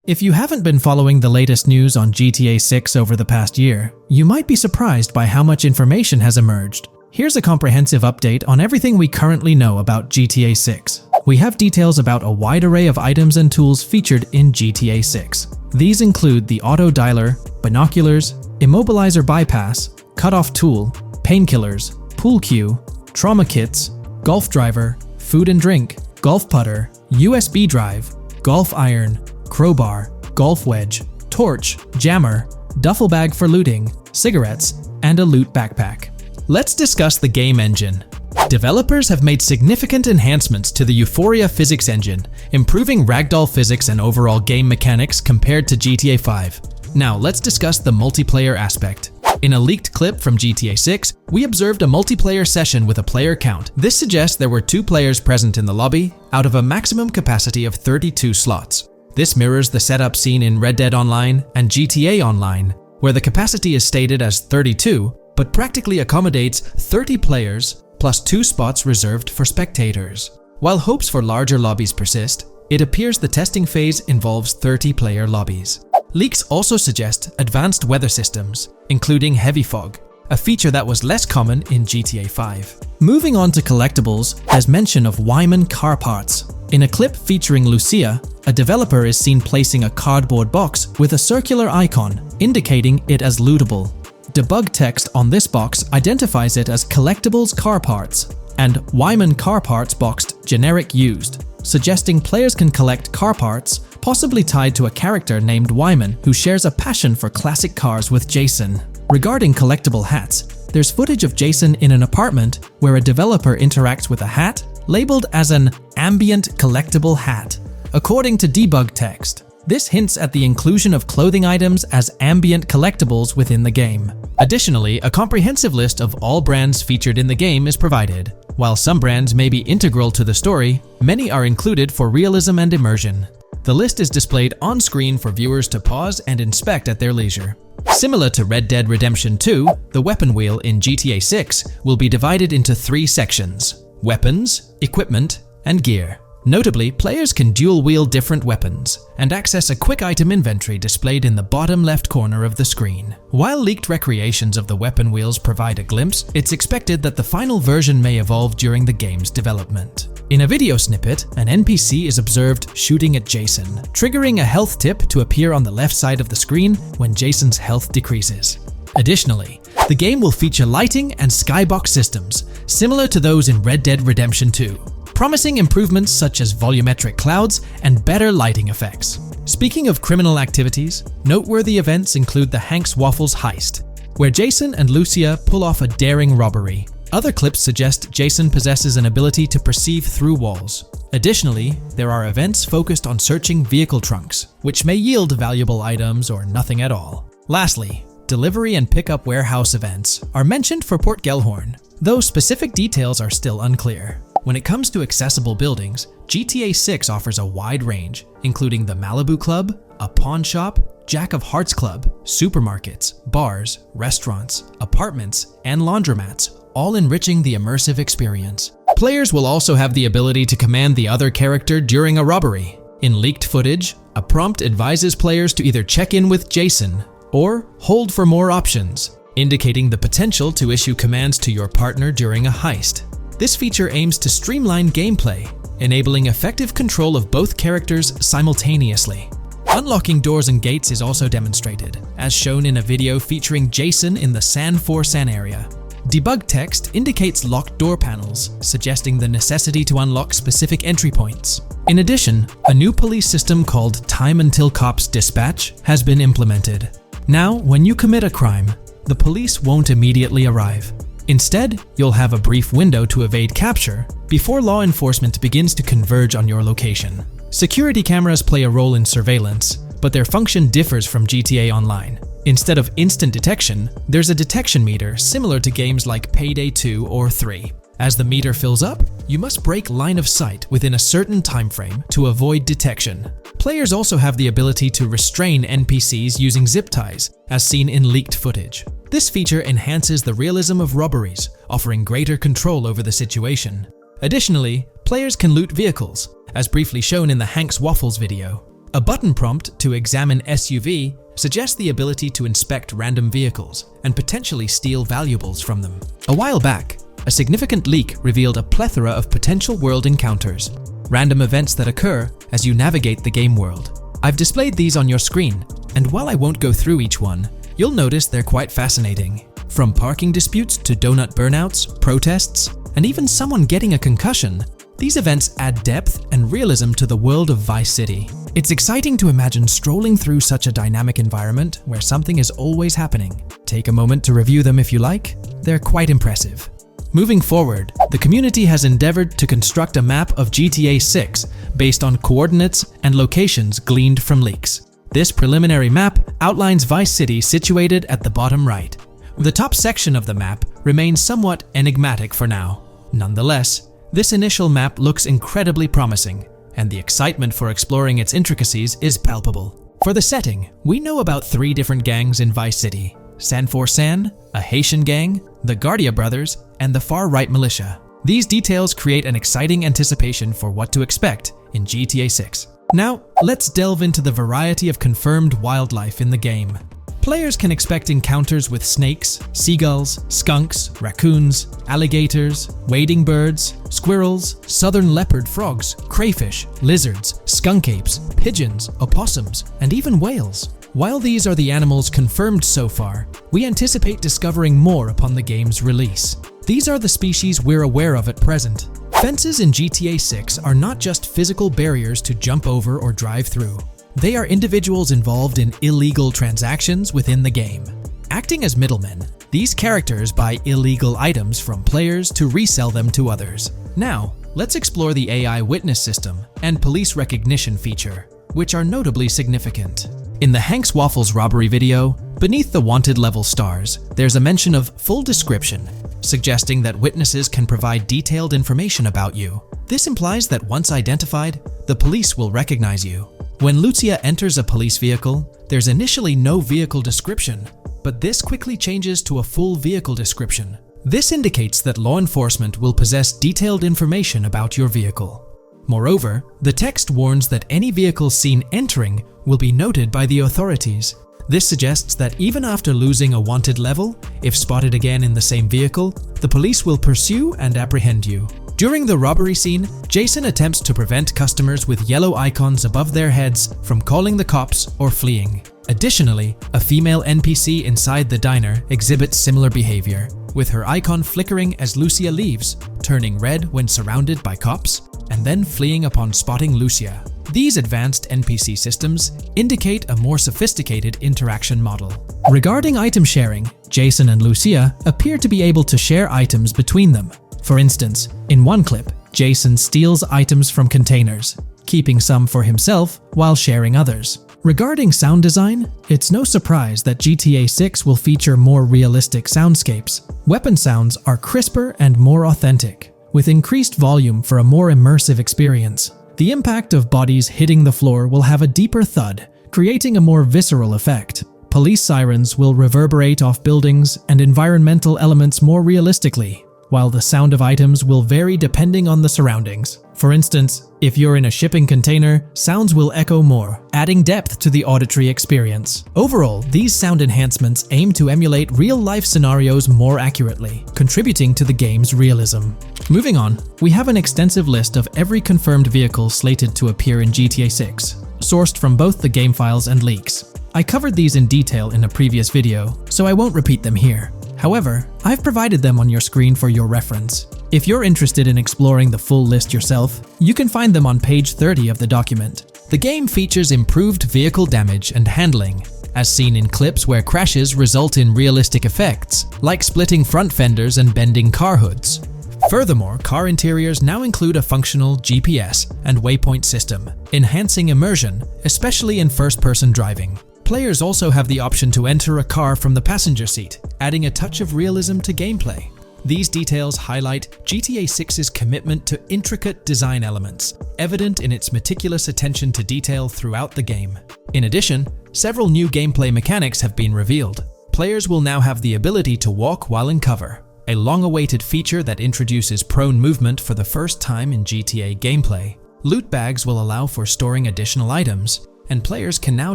If you haven't been following the latest news on GTA 6 over the past year, you might be surprised by how much information has emerged. Here's a comprehensive update on everything we currently know about GTA 6. We have details about a wide array of items and tools featured in GTA 6. These include the auto dialer, binoculars, immobilizer bypass, cutoff tool, painkillers, pool cue, trauma kits, golf driver, food and drink, golf putter, USB drive, golf iron, crowbar, golf wedge, torch, jammer, duffel bag for looting, cigarettes, and a loot backpack. Let's discuss the game engine. Developers have made significant enhancements to the Euphoria physics engine, improving ragdoll physics and overall game mechanics compared to GTA 5. Now let's discuss the multiplayer aspect. In a leaked clip from GTA 6, we observed a multiplayer session with a player count. This suggests there were 2 players present in the lobby, out of a maximum capacity of 32 slots. This mirrors the setup seen in Red Dead Online and GTA Online, where the capacity is stated as 32, but practically accommodates 30 players plus 2 spots reserved for spectators. While hopes for larger lobbies persist, it appears the testing phase involves 30-player lobbies. Leaks also suggest advanced weather systems, including heavy fog, a feature that was less common in GTA 5. Moving on to collectibles, there's mention of Wyman car parts. In a clip featuring Lucia, a developer is seen placing a cardboard box with a circular icon, indicating it as lootable. Debug text on this box identifies it as Collectibles Car Parts and Wyman Car Parts boxed Generic Used, suggesting players can collect car parts, possibly tied to a character named Wyman who shares a passion for classic cars with Jason. Regarding collectible hats, there's footage of Jason in an apartment where a developer interacts with a hat labeled as an ambient collectible hat. According to debug text, this hints at the inclusion of clothing items as ambient collectibles within the game. Additionally, a comprehensive list of all brands featured in the game is provided. While some brands may be integral to the story, many are included for realism and immersion. The list is displayed on screen for viewers to pause and inspect at their leisure. Similar to Red Dead Redemption 2, the weapon wheel in GTA 6 will be divided into 3 sections: weapons, equipment, and gear. Notably, players can dual-wield different weapons and access a quick item inventory displayed in the bottom left corner of the screen. While leaked recreations of the weapon wheels provide a glimpse, it's expected that the final version may evolve during the game's development. In a video snippet, an NPC is observed shooting at Jason, triggering a health tip to appear on the left side of the screen when Jason's health decreases. Additionally, the game will feature lighting and skybox systems, similar to those in Red Dead Redemption 2. Promising improvements such as volumetric clouds and better lighting effects. Speaking of criminal activities, noteworthy events include the Hank's Waffles heist, where Jason and Lucia pull off a daring robbery. Other clips suggest Jason possesses an ability to perceive through walls. Additionally, there are events focused on searching vehicle trunks, which may yield valuable items or nothing at all. Lastly, delivery and pickup warehouse events are mentioned for Port Gellhorn, though specific details are still unclear. When it comes to accessible buildings, GTA 6 offers a wide range, including the Malibu Club, a pawn shop, Jack of Hearts Club, supermarkets, bars, restaurants, apartments, and laundromats, all enriching the immersive experience. Players will also have the ability to command the other character during a robbery. In leaked footage, a prompt advises players to either check in with Jason or hold for more options, indicating the potential to issue commands to your partner during a heist. This feature aims to streamline gameplay, enabling effective control of both characters simultaneously. Unlocking doors and gates is also demonstrated, as shown in a video featuring Jason in the San Forsan area. Debug text indicates locked door panels, suggesting the necessity to unlock specific entry points. In addition, a new police system called Time Until Cops Dispatch has been implemented. Now, when you commit a crime, the police won't immediately arrive. Instead, you'll have a brief window to evade capture before law enforcement begins to converge on your location. Security cameras play a role in surveillance, but their function differs from GTA Online. Instead of instant detection, there's a detection meter similar to games like Payday 2 or 3. As the meter fills up, you must break line of sight within a certain time frame to avoid detection. Players also have the ability to restrain NPCs using zip ties, as seen in leaked footage. This feature enhances the realism of robberies, offering greater control over the situation. Additionally, players can loot vehicles, as briefly shown in the Hank's Waffles video. A button prompt to examine SUV suggests the ability to inspect random vehicles and potentially steal valuables from them. A while back, a significant leak revealed a plethora of potential world encounters, random events that occur as you navigate the game world. I've displayed these on your screen, and while I won't go through each one, you'll notice they're quite fascinating. From parking disputes to donut burnouts, protests, and even someone getting a concussion, these events add depth and realism to the world of Vice City. It's exciting to imagine strolling through such a dynamic environment where something is always happening. Take a moment to review them if you like. They're quite impressive. Moving forward, the community has endeavored to construct a map of GTA 6 based on coordinates and locations gleaned from leaks. This preliminary map outlines Vice City situated at the bottom right. The top section of the map remains somewhat enigmatic for now. Nonetheless, this initial map looks incredibly promising, and the excitement for exploring its intricacies is palpable. For the setting, we know about 3 different gangs in Vice City: San4San, a Haitian gang, the Guardia Brothers, and the far-right militia. These details create an exciting anticipation for what to expect in GTA 6. Now, let's delve into the variety of confirmed wildlife in the game. Players can expect encounters with snakes, seagulls, skunks, raccoons, alligators, wading birds, squirrels, southern leopard frogs, crayfish, lizards, skunk apes, pigeons, opossums, and even whales. While these are the animals confirmed so far, we anticipate discovering more upon the game's release. These are the species we're aware of at present. Fences in GTA 6 are not just physical barriers to jump over or drive through. They are individuals involved in illegal transactions within the game. Acting as middlemen, these characters buy illegal items from players to resell them to others. Now, let's explore the AI witness system and police recognition feature, which are notably significant. In the Hank's Waffles robbery video, beneath the wanted level stars, there's a mention of full description, suggesting that witnesses can provide detailed information about you. This implies that once identified, the police will recognize you. When Lucia enters a police vehicle, there's initially no vehicle description, but this quickly changes to a full vehicle description. This indicates that law enforcement will possess detailed information about your vehicle. Moreover, the text warns that any vehicle seen entering will be noted by the authorities. This suggests that even after losing a wanted level, if spotted again in the same vehicle, the police will pursue and apprehend you. During the robbery scene, Jason attempts to prevent customers with yellow icons above their heads from calling the cops or fleeing. Additionally, a female NPC inside the diner exhibits similar behavior, with her icon flickering as Lucia leaves, turning red when surrounded by cops, and then fleeing upon spotting Lucia. These advanced NPC systems indicate a more sophisticated interaction model. Regarding item sharing, Jason and Lucia appear to be able to share items between them. For instance, in one clip, Jason steals items from containers, keeping some for himself while sharing others. Regarding sound design, it's no surprise that GTA 6 will feature more realistic soundscapes. Weapon sounds are crisper and more authentic, with increased volume for a more immersive experience. The impact of bodies hitting the floor will have a deeper thud, creating a more visceral effect. Police sirens will reverberate off buildings and environmental elements more realistically, while the sound of items will vary depending on the surroundings. For instance, if you're in a shipping container, sounds will echo more, adding depth to the auditory experience. Overall, these sound enhancements aim to emulate real-life scenarios more accurately, contributing to the game's realism. Moving on, we have an extensive list of every confirmed vehicle slated to appear in GTA 6, sourced from both the game files and leaks. I covered these in detail in a previous video, so I won't repeat them here. However, I've provided them on your screen for your reference. If you're interested in exploring the full list yourself, you can find them on page 30 of the document. The game features improved vehicle damage and handling, as seen in clips where crashes result in realistic effects, like splitting front fenders and bending car hoods. Furthermore, car interiors now include a functional GPS and waypoint system, enhancing immersion, especially in first-person driving. Players also have the option to enter a car from the passenger seat, adding a touch of realism to gameplay. These details highlight GTA 6's commitment to intricate design elements, evident in its meticulous attention to detail throughout the game. In addition, several new gameplay mechanics have been revealed. Players will now have the ability to walk while in cover, a long-awaited feature that introduces prone movement for the first time in GTA gameplay. Loot bags will allow for storing additional items, and players can now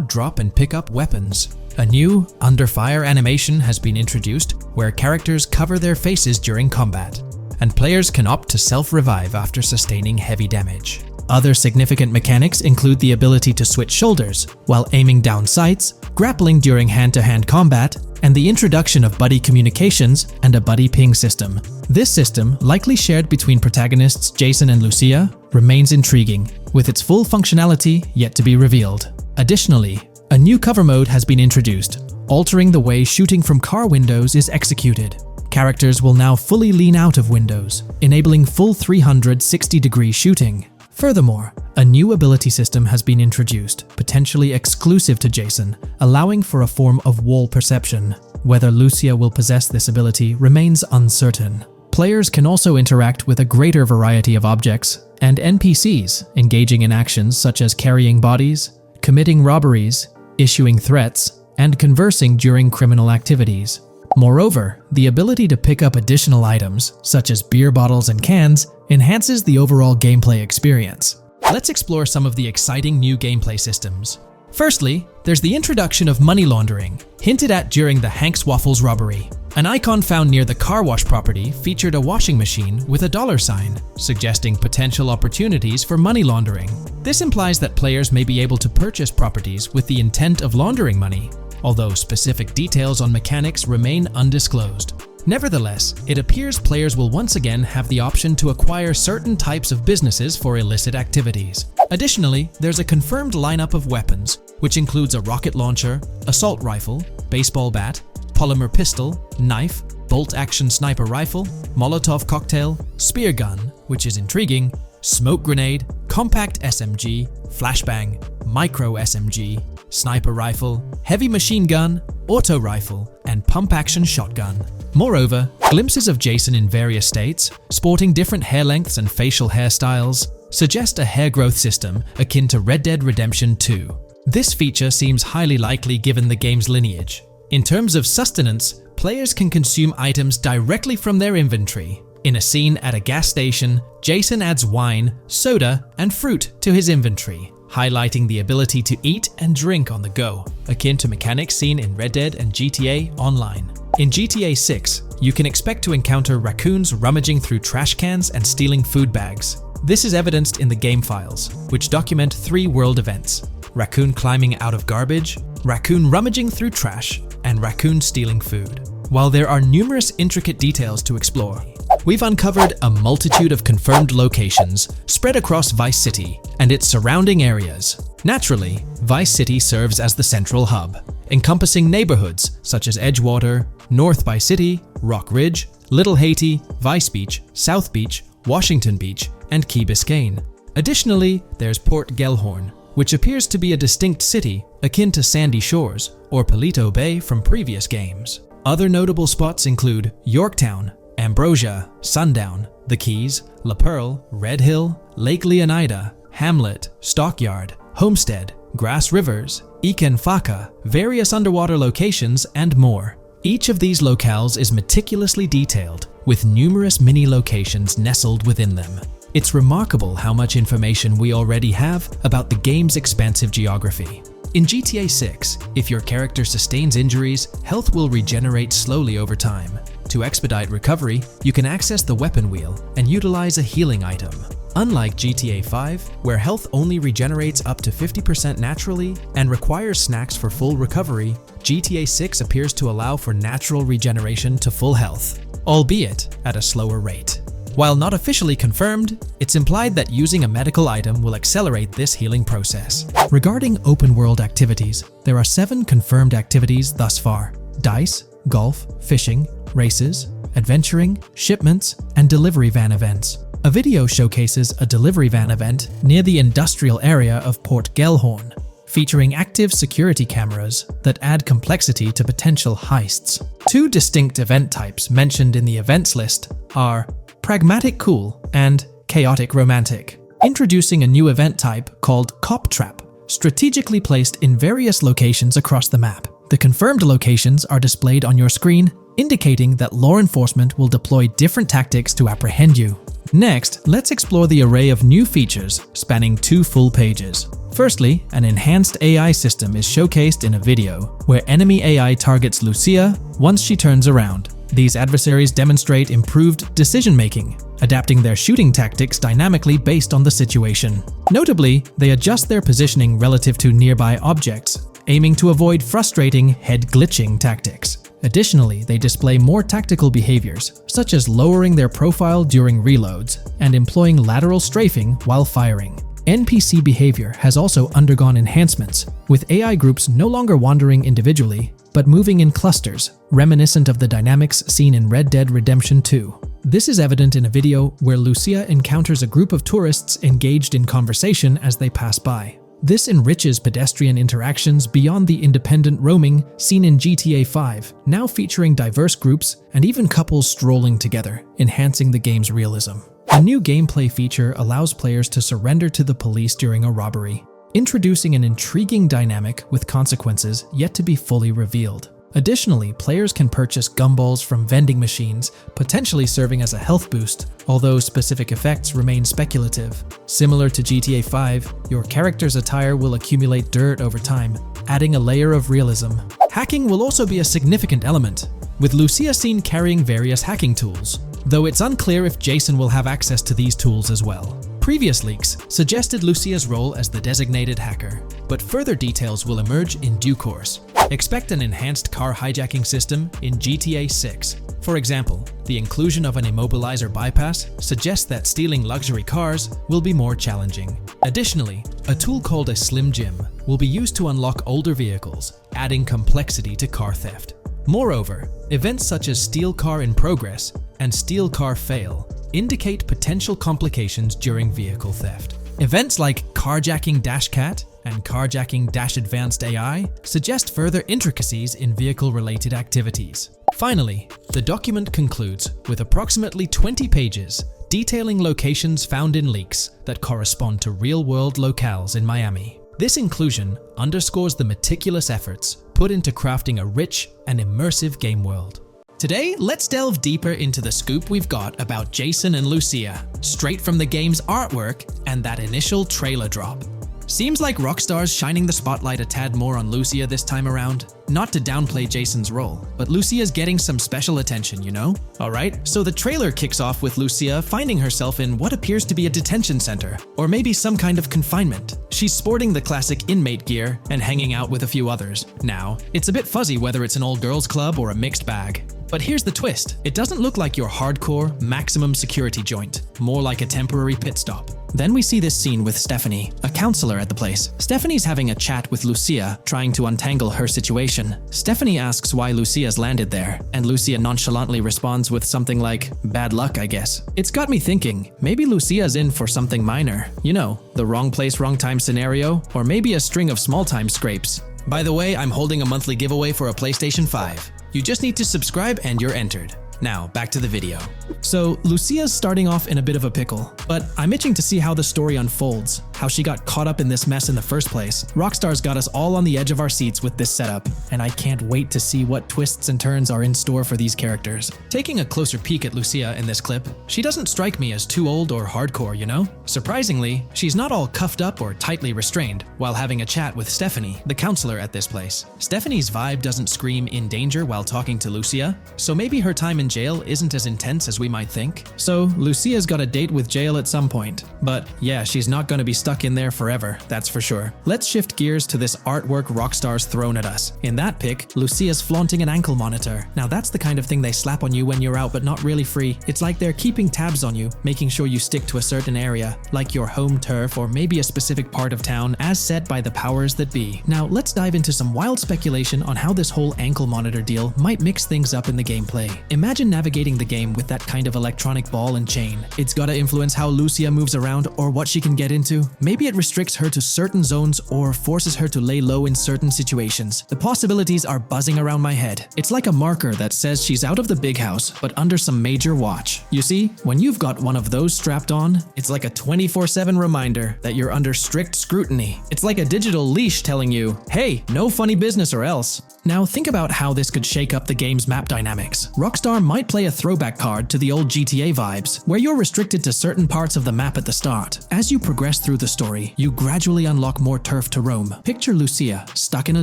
drop and pick up weapons. A new under fire animation has been introduced where characters cover their faces during combat, and players can opt to self-revive after sustaining heavy damage. Other significant mechanics include the ability to switch shoulders while aiming down sights, grappling during hand-to-hand combat, and the introduction of buddy communications and a buddy ping system. This system, likely shared between protagonists Jason and Lucia, remains intriguing, with its full functionality yet to be revealed. Additionally, a new cover mode has been introduced, altering the way shooting from car windows is executed. Characters will now fully lean out of windows, enabling full 360-degree shooting. Furthermore, a new ability system has been introduced, potentially exclusive to Jason, allowing for a form of wall perception. Whether Lucia will possess this ability remains uncertain. Players can also interact with a greater variety of objects and NPCs, engaging in actions such as carrying bodies, committing robberies, issuing threats, and conversing during criminal activities. Moreover, the ability to pick up additional items, such as beer bottles and cans, enhances the overall gameplay experience. Let's explore some of the exciting new gameplay systems. Firstly, there's the introduction of money laundering, hinted at during the Hank's Waffles robbery. An icon found near the car wash property featured a washing machine with a dollar sign, suggesting potential opportunities for money laundering. This implies that players may be able to purchase properties with the intent of laundering money, although specific details on mechanics remain undisclosed. Nevertheless, it appears players will once again have the option to acquire certain types of businesses for illicit activities. Additionally, there's a confirmed lineup of weapons, which includes a rocket launcher, assault rifle, baseball bat, polymer pistol, knife, bolt-action sniper rifle, Molotov cocktail, spear gun, which is intriguing, smoke grenade, compact SMG, flashbang, micro SMG, sniper rifle, heavy machine gun, auto rifle, and pump-action shotgun. Moreover, glimpses of Jason in various states, sporting different hair lengths and facial hairstyles, suggest a hair growth system akin to Red Dead Redemption 2. This feature seems highly likely given the game's lineage. In terms of sustenance, players can consume items directly from their inventory. In a scene at a gas station, Jason adds wine, soda, and fruit to his inventory, highlighting the ability to eat and drink on the go, akin to mechanics seen in Red Dead and GTA Online. In GTA 6, you can expect to encounter raccoons rummaging through trash cans and stealing food bags. This is evidenced in the game files, which document 3 world events: raccoon climbing out of garbage, raccoon rummaging through trash, and raccoon stealing food. While there are numerous intricate details to explore, we've uncovered a multitude of confirmed locations spread across Vice City and its surrounding areas. Naturally, Vice City serves as the central hub, encompassing neighborhoods such as Edgewater, North Vice City, Rock Ridge, Little Haiti, Vice Beach, South Beach, Washington Beach, and Key Biscayne. Additionally, there's Port Gellhorn, which appears to be a distinct city akin to Sandy Shores or Paleto Bay from previous games. Other notable spots include Yorktown, Ambrosia, Sundown, The Keys, La Pearl, Red Hill, Lake Leonida, Hamlet, Stockyard, Homestead, Grass Rivers, Ikenfaka, various underwater locations, and more. Each of these locales is meticulously detailed, with numerous mini-locations nestled within them. It's remarkable how much information we already have about the game's expansive geography. In GTA 6, if your character sustains injuries, health will regenerate slowly over time. To expedite recovery, you can access the weapon wheel and utilize a healing item. Unlike GTA 5, where health only regenerates up to 50% naturally and requires snacks for full recovery, GTA 6 appears to allow for natural regeneration to full health, albeit at a slower rate. While not officially confirmed, it's implied that using a medical item will accelerate this healing process. Regarding open-world activities, there are 7 confirmed activities thus far: dice, golf, fishing, races, adventuring, shipments, and delivery van events. A video showcases a delivery van event near the industrial area of Port Gellhorn, featuring active security cameras that add complexity to potential heists. 2 distinct event types mentioned in the events list are Pragmatic Cool and Chaotic Romantic, introducing a new event type called Cop Trap, strategically placed in various locations across the map. The confirmed locations are displayed on your screen, indicating that law enforcement will deploy different tactics to apprehend you. Next, let's explore the array of new features spanning 2 full pages. Firstly, an enhanced AI system is showcased in a video, where enemy AI targets Lucia once she turns around. These adversaries demonstrate improved decision-making, adapting their shooting tactics dynamically based on the situation. Notably, they adjust their positioning relative to nearby objects, aiming to avoid frustrating head-glitching tactics. Additionally, they display more tactical behaviors, such as lowering their profile during reloads and employing lateral strafing while firing. NPC behavior has also undergone enhancements, with AI groups no longer wandering individually, but moving in clusters, reminiscent of the dynamics seen in Red Dead Redemption 2. This is evident in a video where Lucia encounters a group of tourists engaged in conversation as they pass by. This enriches pedestrian interactions beyond the independent roaming seen in GTA 5, now featuring diverse groups and even couples strolling together, enhancing the game's realism. A new gameplay feature allows players to surrender to the police during a robbery, introducing an intriguing dynamic with consequences yet to be fully revealed. Additionally, players can purchase gumballs from vending machines, potentially serving as a health boost, although specific effects remain speculative. Similar to GTA 5, your character's attire will accumulate dirt over time, adding a layer of realism. Hacking will also be a significant element, with Lucia seen carrying various hacking tools, though it's unclear if Jason will have access to these tools as well. Previous leaks suggested Lucia's role as the designated hacker, but further details will emerge in due course. Expect an enhanced car hijacking system in GTA 6. For example, the inclusion of an immobilizer bypass suggests that stealing luxury cars will be more challenging. Additionally, a tool called a Slim Jim will be used to unlock older vehicles, adding complexity to car theft. Moreover, events such as Steal Car in Progress and Steal Car Fail indicate potential complications during vehicle theft. Events like Carjacking Cat and Carjacking Advanced AI suggest further intricacies in vehicle-related activities. Finally, the document concludes with approximately 20 pages detailing locations found in leaks that correspond to real-world locales in Miami. This inclusion underscores the meticulous efforts put into crafting a rich and immersive game world. Today, let's delve deeper into the scoop we've got about Jason and Lucia, straight from the game's artwork and that initial trailer drop. Seems like Rockstar's shining the spotlight a tad more on Lucia this time around. Not to downplay Jason's role, but Lucia's getting some special attention, you know? Alright, so the trailer kicks off with Lucia finding herself in what appears to be a detention center, or maybe some kind of confinement. She's sporting the classic inmate gear and hanging out with a few others. Now, it's a bit fuzzy whether it's an all girls club or a mixed bag. But here's the twist. It doesn't look like your hardcore, maximum security joint, more like a temporary pit stop. Then we see this scene with Stephanie, a counselor at the place. Stephanie's having a chat with Lucia, trying to untangle her situation. Stephanie asks why Lucia's landed there, and Lucia nonchalantly responds with something like, "Bad luck, I guess." It's got me thinking, maybe Lucia's in for something minor. You know, the wrong place, wrong time scenario, or maybe a string of small-time scrapes. By the way, I'm holding a monthly giveaway for a PlayStation 5. You just need to subscribe and you're entered. Now, back to the video. So, Lucia's starting off in a bit of a pickle, but I'm itching to see how the story unfolds, how she got caught up in this mess in the first place. Rockstar's got us all on the edge of our seats with this setup, and I can't wait to see what twists and turns are in store for these characters. Taking a closer peek at Lucia in this clip, she doesn't strike me as too old or hardcore, you know? Surprisingly, she's not all cuffed up or tightly restrained while having a chat with Stephanie, the counselor at this place. Stephanie's vibe doesn't scream in danger while talking to Lucia, so maybe her time in jail isn't as intense as we might think. So, Lucia's got a date with jail at some point. But yeah, she's not gonna be stuck in there forever, that's for sure. Let's shift gears to this artwork Rockstar's thrown at us. In that pic, Lucia's flaunting an ankle monitor. Now that's the kind of thing they slap on you when you're out but not really free. It's like they're keeping tabs on you, making sure you stick to a certain area, like your home turf or maybe a specific part of town as set by the powers that be. Now let's dive into some wild speculation on how this whole ankle monitor deal might mix things up in the gameplay. Imagine navigating the game with that kind of electronic ball and chain. It's gotta influence how Lucia moves around or what she can get into. Maybe it restricts her to certain zones or forces her to lay low in certain situations. The possibilities are buzzing around my head. It's like a marker that says she's out of the big house, but under some major watch. You see, when you've got one of those strapped on, it's like a 24/7 reminder that you're under strict scrutiny. It's like a digital leash telling you, hey, no funny business or else. Now think about how this could shake up the game's map dynamics. Rockstar might play a throwback card to the old GTA vibes, where you're restricted to certain parts of the map at the start. As you progress through the story, you gradually unlock more turf to roam. Picture Lucia, stuck in a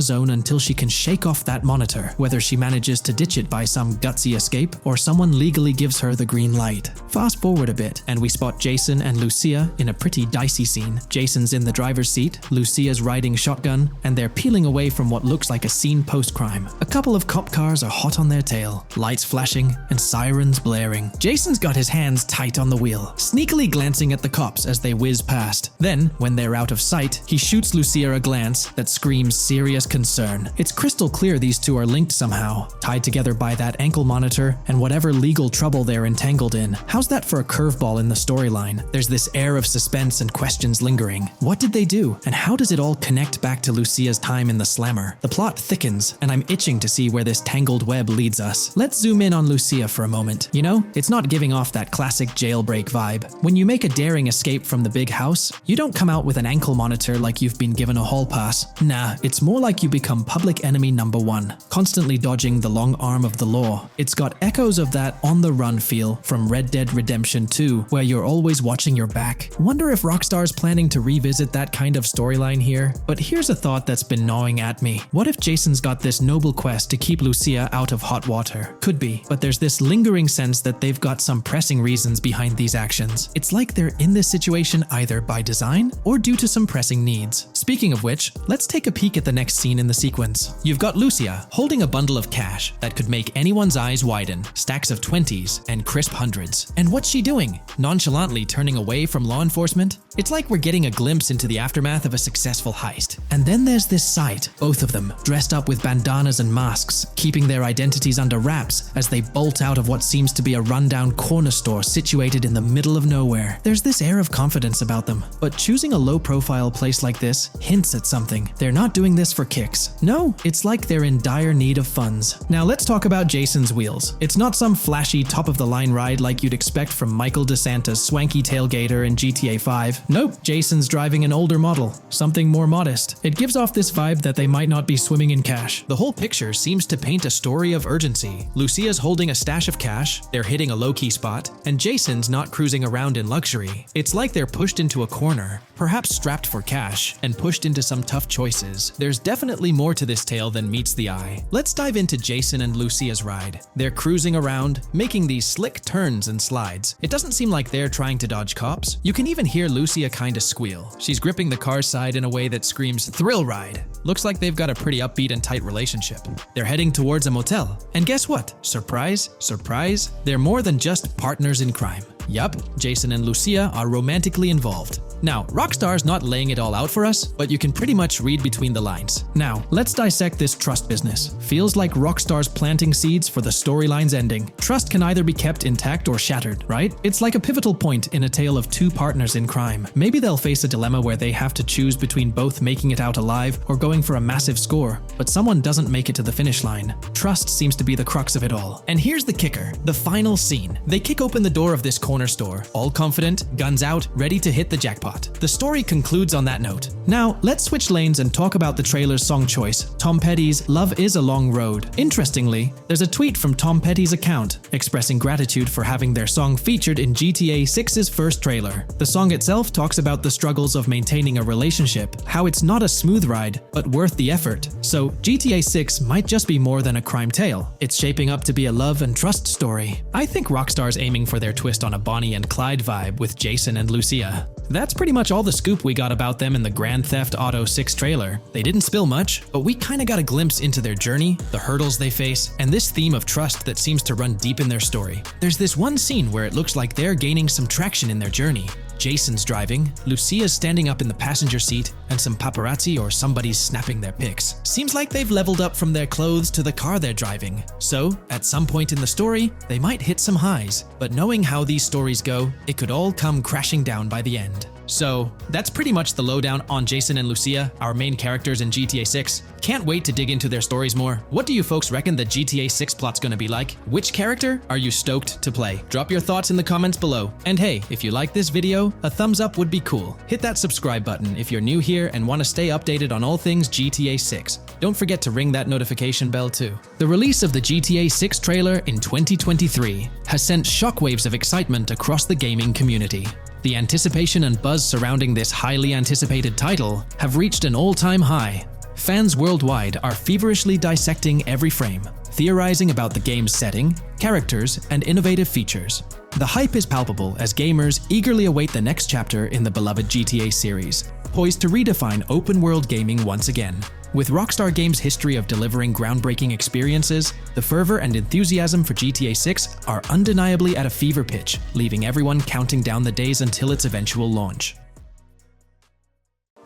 zone until she can shake off that monitor, whether she manages to ditch it by some gutsy escape, or someone legally gives her the green light. Fast forward a bit, and we spot Jason and Lucia in a pretty dicey scene. Jason's in the driver's seat, Lucia's riding shotgun, and they're peeling away from what looks like a scene post-crime. A couple of cop cars are hot on their tail, lights flashing, and sirens blaring. Jason's got his hands tight on the wheel, sneakily glancing at the cops as they whiz past. Then, when they're out of sight, he shoots Lucia a glance that screams serious concern. It's crystal clear these two are linked somehow, tied together by that ankle monitor and whatever legal trouble they're entangled in. How's that for a curveball in the storyline? There's this air of suspense and questions lingering. What did they do? And how does it all connect back to Lucia's time in the slammer? The plot thickens, and I'm itching to see where this tangled web leads us. Let's zoom in on Lucia for a moment. You know, it's not giving off that classic jailbreak vibe. When you make a daring escape from the big house, you don't come out with an ankle monitor like you've been given a hall pass. Nah, it's more like you become public enemy number one, constantly dodging the long arm of the law. It's got echoes of that on-the-run feel from Red Dead Redemption 2, where you're always watching your back. Wonder if Rockstar's planning to revisit that kind of storyline here? But here's a thought that's been gnawing at me. What if Jason's got this noble quest to keep Lucia out of hot water? Could be, but there's this lingering sense that they've got some pressing reasons behind these actions. It's like they're in this situation either by design or due to some pressing needs. Speaking of which, let's take a peek at the next scene in the sequence. You've got Lucia holding a bundle of cash that could make anyone's eyes widen, stacks of 20s and crisp hundreds. And what's she doing? Nonchalantly turning away from law enforcement? It's like we're getting a glimpse into the aftermath of a successful heist. And then there's this sight, both of them, dressed up with bandanas and masks, keeping their identities under wraps as they bolt out of what seems to be a rundown corner store situated in the middle of nowhere. There's this air of confidence about them, but choosing a low-profile place like this hints at something. They're not doing this for kicks. No, it's like they're in dire need of funds. Now let's talk about Jason's wheels. It's not some flashy top-of-the-line ride like you'd expect from Michael DeSanta's swanky tailgater in GTA 5. Nope, Jason's driving an older model, something more modest. It gives off this vibe that they might not be swimming in cash. The whole picture seems to paint a story of urgency. Lucia's holding a stash of cash, they're hitting a low-key spot, and Jason's not cruising around in luxury. It's like they're pushed into a corner, perhaps strapped for cash, and pushed into some tough choices. There's definitely more to this tale than meets the eye. Let's dive into Jason and Lucia's ride. They're cruising around, making these slick turns and slides. It doesn't seem like they're trying to dodge cops. You can even hear Lucia kinda squeal. She's gripping the car's side in a way that screams thrill ride. Looks like they've got a pretty upbeat and tight relationship. They're heading towards a motel. And guess what? Surprise, surprise, they're more than just partners in crime. Yup, Jason and Lucia are romantically involved. Now, Rockstar's not laying it all out for us, but you can pretty much read between the lines. Now, let's dissect this trust business. Feels like Rockstar's planting seeds for the storyline's ending. Trust can either be kept intact or shattered, right? It's like a pivotal point in a tale of two partners in crime. Maybe they'll face a dilemma where they have to choose between both making it out alive or going for a massive score, but someone doesn't make it to the finish line. Trust seems to be the crux of it all. And here's the kicker, the final scene. They kick open the door of this corner store, all confident, guns out, ready to hit the jackpot. The story concludes on that note. Now, let's switch lanes and talk about the trailer's song choice, Tom Petty's Love Is a Long Road. Interestingly, there's a tweet from Tom Petty's account expressing gratitude for having their song featured in GTA 6's first trailer. The song itself talks about the struggles of maintaining a relationship, how it's not a smooth ride, but worth the effort. So, GTA 6 might just be more than a crime tale. It's shaping up to be a love and trust story. I think Rockstar's aiming for their twist on a Bonnie and Clyde vibe with Jason and Lucia. That's pretty much all the scoop we got about them in the Grand Theft Auto 6 trailer. They didn't spill much, but we kinda got a glimpse into their journey, the hurdles they face, and this theme of trust that seems to run deep in their story. There's this one scene where it looks like they're gaining some traction in their journey. Jason's driving, Lucia's standing up in the passenger seat, and some paparazzi or somebody's snapping their pics. Seems like they've leveled up from their clothes to the car they're driving. So, at some point in the story, they might hit some highs, but knowing how these stories go, it could all come crashing down by the end. So, that's pretty much the lowdown on Jason and Lucia, our main characters in GTA 6. Can't wait to dig into their stories more. What do you folks reckon the GTA 6 plot's gonna be like? Which character are you stoked to play? Drop your thoughts in the comments below. And hey, if you like this video, a thumbs up would be cool. Hit that subscribe button if you're new here and want to stay updated on all things GTA 6. Don't forget to ring that notification bell too. The release of the GTA 6 trailer in 2023 has sent shockwaves of excitement across the gaming community. The anticipation and buzz surrounding this highly anticipated title have reached an all-time high. Fans worldwide are feverishly dissecting every frame, theorizing about the game's setting, characters, and innovative features. The hype is palpable as gamers eagerly await the next chapter in the beloved GTA series, poised to redefine open-world gaming once again. With Rockstar Games' history of delivering groundbreaking experiences, the fervor and enthusiasm for GTA 6 are undeniably at a fever pitch, leaving everyone counting down the days until its eventual launch.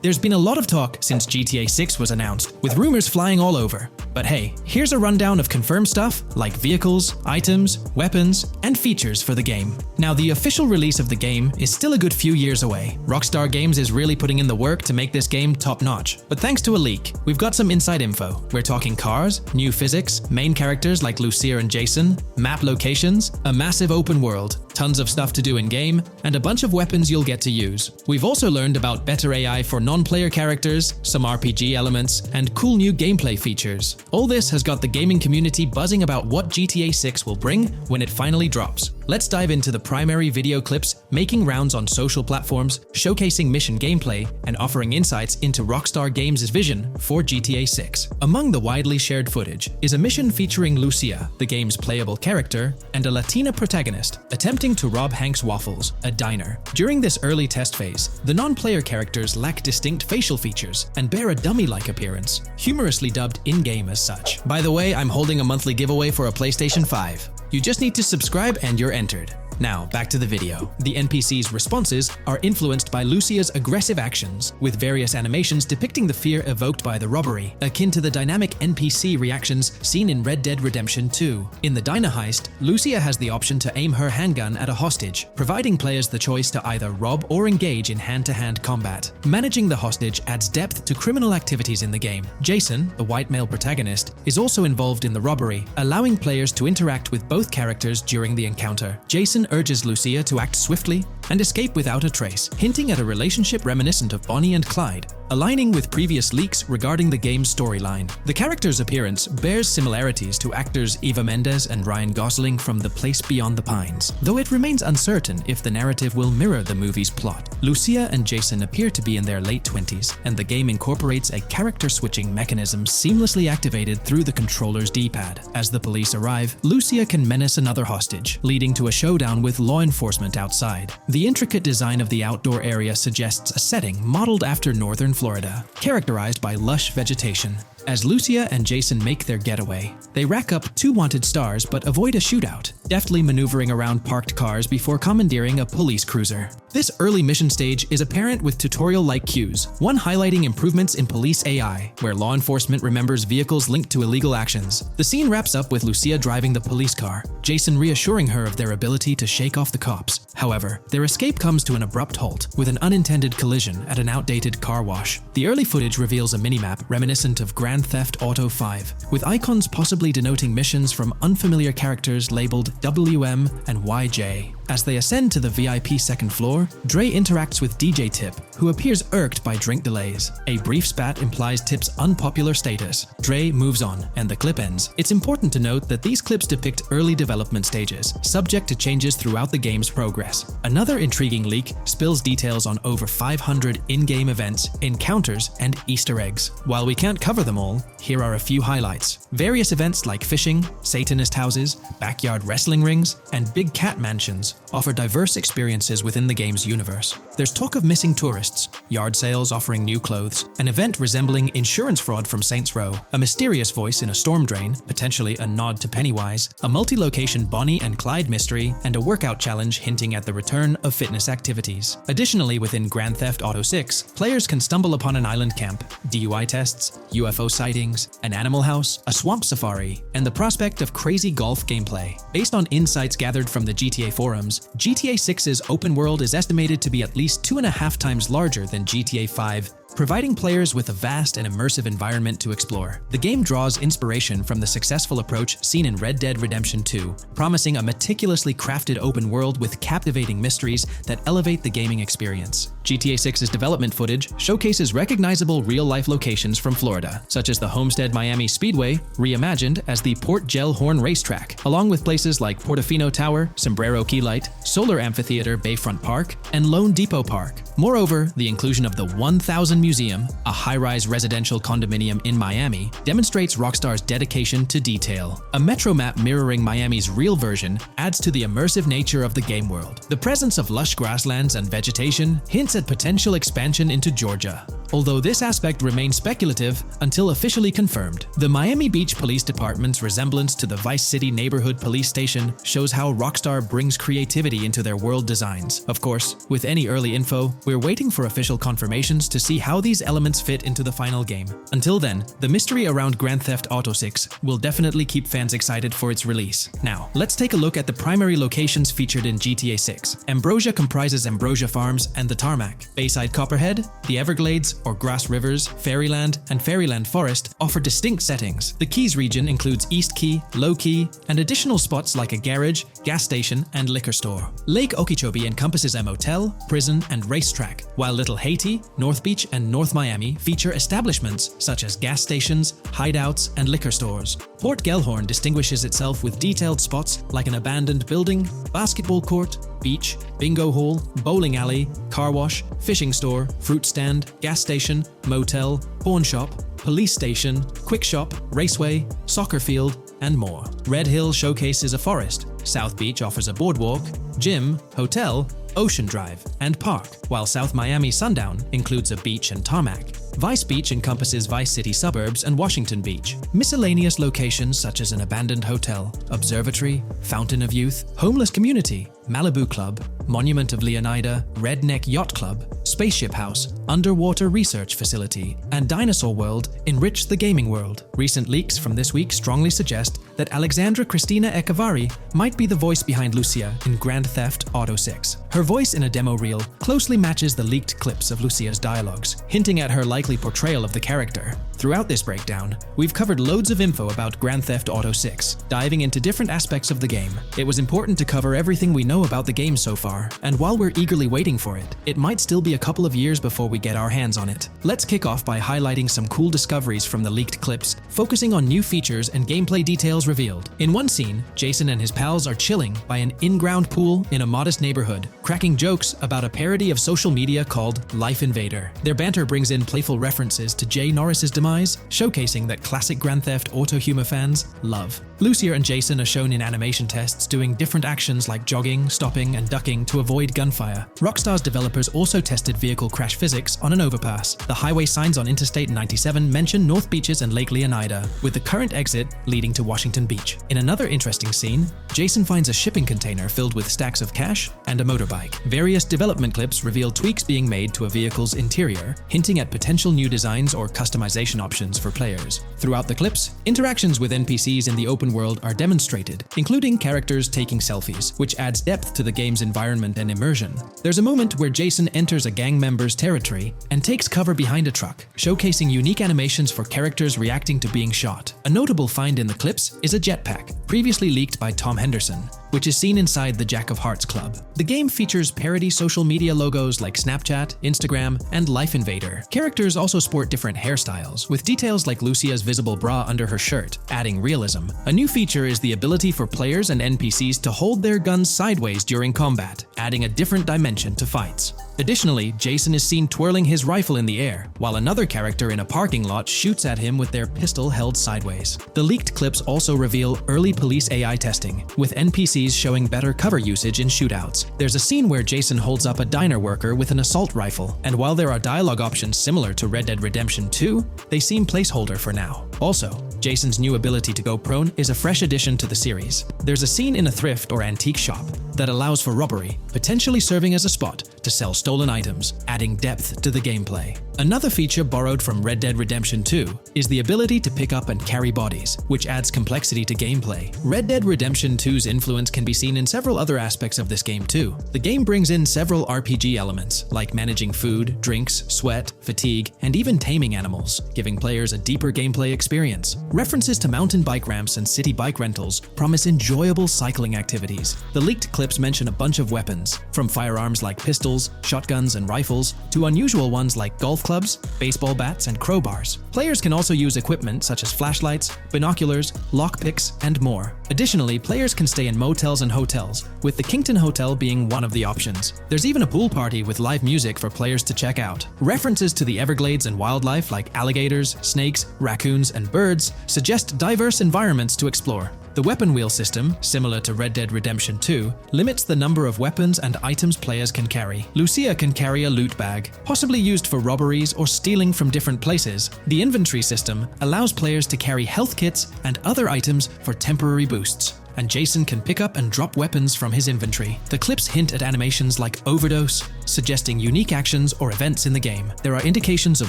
There's been a lot of talk since GTA 6 was announced, with rumors flying all over. But hey, here's a rundown of confirmed stuff like vehicles, items, weapons, and features for the game. Now, the official release of the game is still a good few years away. Rockstar Games is really putting in the work to make this game top-notch. But thanks to a leak, we've got some inside info. We're talking cars, new physics, main characters like Lucia and Jason, map locations, a massive open world, tons of stuff to do in-game, and a bunch of weapons you'll get to use. We've also learned about better AI for non-player characters, some RPG elements, and cool new gameplay features. All this has got the gaming community buzzing about what GTA 6 will bring when it finally drops. Let's dive into the primary video clips making rounds on social platforms, showcasing mission gameplay, and offering insights into Rockstar Games' vision for GTA 6. Among the widely shared footage is a mission featuring Lucia, the game's playable character, and a Latina protagonist, attempting to rob Hank's Waffles, a diner. During this early test phase, the non-player characters lack distinct facial features and bear a dummy-like appearance, humorously dubbed in-game as such. By the way, I'm holding a monthly giveaway for a PlayStation 5. You just need to subscribe and you're entered. Now, back to the video. The NPC's responses are influenced by Lucia's aggressive actions, with various animations depicting the fear evoked by the robbery, akin to the dynamic NPC reactions seen in Red Dead Redemption 2. In the diner heist, Lucia has the option to aim her handgun at a hostage, providing players the choice to either rob or engage in hand-to-hand combat. Managing the hostage adds depth to criminal activities in the game. Jason, the white male protagonist, is also involved in the robbery, allowing players to interact with both characters during the encounter. Jason urges Lucia to act swiftly and escape without a trace, hinting at a relationship reminiscent of Bonnie and Clyde, aligning with previous leaks regarding the game's storyline. The character's appearance bears similarities to actors Eva Mendes and Ryan Gosling from The Place Beyond the Pines, though it remains uncertain if the narrative will mirror the movie's plot. Lucia and Jason appear to be in their late 20s, and the game incorporates a character-switching mechanism seamlessly activated through the controller's D-pad. As the police arrive, Lucia can menace another hostage, leading to a showdown with law enforcement outside. The intricate design of the outdoor area suggests a setting modeled after northern Florida, characterized by lush vegetation. As Lucia and Jason make their getaway, they rack up 2 wanted stars but avoid a shootout, deftly maneuvering around parked cars before commandeering a police cruiser. This early mission stage is apparent with tutorial-like cues, one highlighting improvements in police AI, where law enforcement remembers vehicles linked to illegal actions. The scene wraps up with Lucia driving the police car, Jason reassuring her of their ability to shake off the cops. However, their escape comes to an abrupt halt, with an unintended collision at an outdated car wash. The early footage reveals a minimap reminiscent of Grand Theft Auto 5, with icons possibly denoting missions from unfamiliar characters labeled WM and YJ. As they ascend to the VIP second floor, Dre interacts with DJ Tip, who appears irked by drink delays. A brief spat implies Tip's unpopular status. Dre moves on, and the clip ends. It's important to note that these clips depict early development stages, subject to changes throughout the game's progress. Another intriguing leak spills details on over 500 in-game events, encounters, and Easter eggs. While we can't cover them all, here are a few highlights. Various events like fishing, Satanist houses, backyard wrestling rings, and big cat mansions offer diverse experiences within the game's universe. There's talk of missing tourists, yard sales offering new clothes, an event resembling insurance fraud from Saints Row, a mysterious voice in a storm drain, potentially a nod to Pennywise, a multi-location Bonnie and Clyde mystery, and a workout challenge hinting at the return of fitness activities. Additionally, within Grand Theft Auto 6, players can stumble upon an island camp, DUI tests, UFO UFO sightings, an animal house, a swamp safari, and the prospect of crazy golf gameplay. Based on insights gathered from the GTA forums, GTA 6's open world is estimated to be at least 2.5 times larger than GTA 5, providing players with a vast and immersive environment to explore. The game draws inspiration from the successful approach seen in Red Dead Redemption 2, promising a meticulously crafted open world with captivating mysteries that elevate the gaming experience. GTA 6's development footage showcases recognizable real-life locations from Florida, such as the Homestead Miami Speedway, reimagined as the Port Gellhorn Racetrack, along with places like Portofino Tower, Sombrero Key Light, Solar Amphitheater Bayfront Park, and Lone Depot Park. Moreover, the inclusion of the 1000 Museum, a high-rise residential condominium in Miami, demonstrates Rockstar's dedication to detail. A metro map mirroring Miami's real version adds to the immersive nature of the game world. The presence of lush grasslands and vegetation hints at potential expansion into Georgia, although this aspect remains speculative until officially confirmed. The Miami Beach Police Department's resemblance to the Vice City Neighborhood Police Station shows how Rockstar brings creativity into their world designs. Of course, with any early info, we're waiting for official confirmations to see how these elements fit into the final game. Until then, the mystery around Grand Theft Auto 6 will definitely keep fans excited for its release. Now, let's take a look at the primary locations featured in GTA 6. Ambrosia comprises Ambrosia Farms and the Tarmac. Bayside Copperhead, the Everglades or Grass Rivers, Fairyland, and Fairyland Forest offer distinct settings. The Keys region includes East Key, Low Key, and additional spots like a garage, gas station, and liquor store. Lake Okeechobee encompasses a motel, prison, and racetrack, while Little Haiti, North Beach, and North Miami feature establishments such as gas stations, hideouts, and liquor stores. Port Gellhorn distinguishes itself with detailed spots like an abandoned building, basketball court, beach, bingo hall, bowling alley, car wash, fishing store, fruit stand, gas station, motel, pawn shop, police station, quick shop, raceway, soccer field, and more. Red Hill showcases a forest. South Beach offers a boardwalk, gym, hotel, Ocean Drive, and park, while South Miami Sundown includes a beach and tarmac. Vice Beach encompasses Vice City suburbs and Washington Beach. Miscellaneous locations such as an abandoned hotel, observatory, Fountain of Youth, homeless community, Malibu Club, Monument of Leonida, Redneck Yacht Club, Spaceship House, Underwater Research Facility, and Dinosaur World enrich the gaming world. Recent leaks from this week strongly suggest that Alexandra Christina Echevarri might be the voice behind Lucia in Grand Theft Auto 6. Her voice in a demo reel closely matches the leaked clips of Lucia's dialogues, hinting at her likely portrayal of the character. Throughout this breakdown, we've covered loads of info about Grand Theft Auto 6, diving into different aspects of the game. It was important to cover everything we know about the game so far, and while we're eagerly waiting for it, it might still be a couple of years before we get our hands on it. Let's kick off by highlighting some cool discoveries from the leaked clips, focusing on new features and gameplay details revealed. In one scene, Jason and his pals are chilling by an in-ground pool in a modest neighborhood, cracking jokes about a parody of social media called Life Invader. Their banter brings in playful references to Jay Norris's demise, showcasing that classic Grand Theft Auto humor fans love. Lucia and Jason are shown in animation tests doing different actions like jogging, stopping, and ducking to avoid gunfire. Rockstar's developers also tested vehicle crash physics on an overpass. The highway signs on Interstate 97 mention North Beaches and Lake Leonida, with the current exit leading to Washington Beach. In another interesting scene, Jason finds a shipping container filled with stacks of cash and a motorbike. Various development clips reveal tweaks being made to a vehicle's interior, hinting at potential new designs or customization options for players. Throughout the clips, interactions with NPCs in the open world are demonstrated, including characters taking selfies, which adds depth to the game's environment and immersion. There's a moment where Jason enters a gang member's territory and takes cover behind a truck, showcasing unique animations for characters reacting to being shot. A notable find in the clips is a jetpack, previously leaked by Tom Henderson, which is seen inside the Jack of Hearts Club. The game features parody social media logos like Snapchat, Instagram, and Life Invader. Characters also sport different hairstyles, with details like Lucia's visible bra under her shirt, adding realism. A new feature is the ability for players and NPCs to hold their guns sideways during combat, adding a different dimension to fights. Additionally, Jason is seen twirling his rifle in the air, while another character in a parking lot shoots at him with their pistol held sideways. The leaked clips also reveal early police AI testing, with NPCs showing better cover usage in shootouts. There's a scene where Jason holds up a diner worker with an assault rifle, and while there are dialogue options similar to Red Dead Redemption 2, they seem placeholder for now. Also, Jason's new ability to go prone is a fresh addition to the series. There's a scene in a thrift or antique shop that allows for robbery, potentially serving as a spot to sell stolen items, adding depth to the gameplay. Another feature borrowed from Red Dead Redemption 2 is the ability to pick up and carry bodies, which adds complexity to gameplay. Red Dead Redemption 2's influence can be seen in several other aspects of this game too. The game brings in several RPG elements, like managing food, drinks, sweat, fatigue, and even taming animals, giving players a deeper gameplay experience. References to mountain bike ramps and city bike rentals promise enjoyable cycling activities. The leaked clips mention a bunch of weapons, from firearms like pistols, shotguns, and rifles, to unusual ones like golf clubs, baseball bats, and crowbars. Players can also use equipment such as flashlights, binoculars, lockpicks, and more. Additionally, players can stay in motels and hotels, with the Kington Hotel being one of the options. There's even a pool party with live music for players to check out. References to the Everglades and wildlife like alligators, snakes, raccoons, and birds suggest diverse environments to explore. The weapon wheel system, similar to Red Dead Redemption 2, limits the number of weapons and items players can carry. Lucia can carry a loot bag, possibly used for robberies or stealing from different places. The inventory system allows players to carry health kits and other items for temporary boosts, and Jason can pick up and drop weapons from his inventory. The clips hint at animations like overdose, suggesting unique actions or events in the game. There are indications of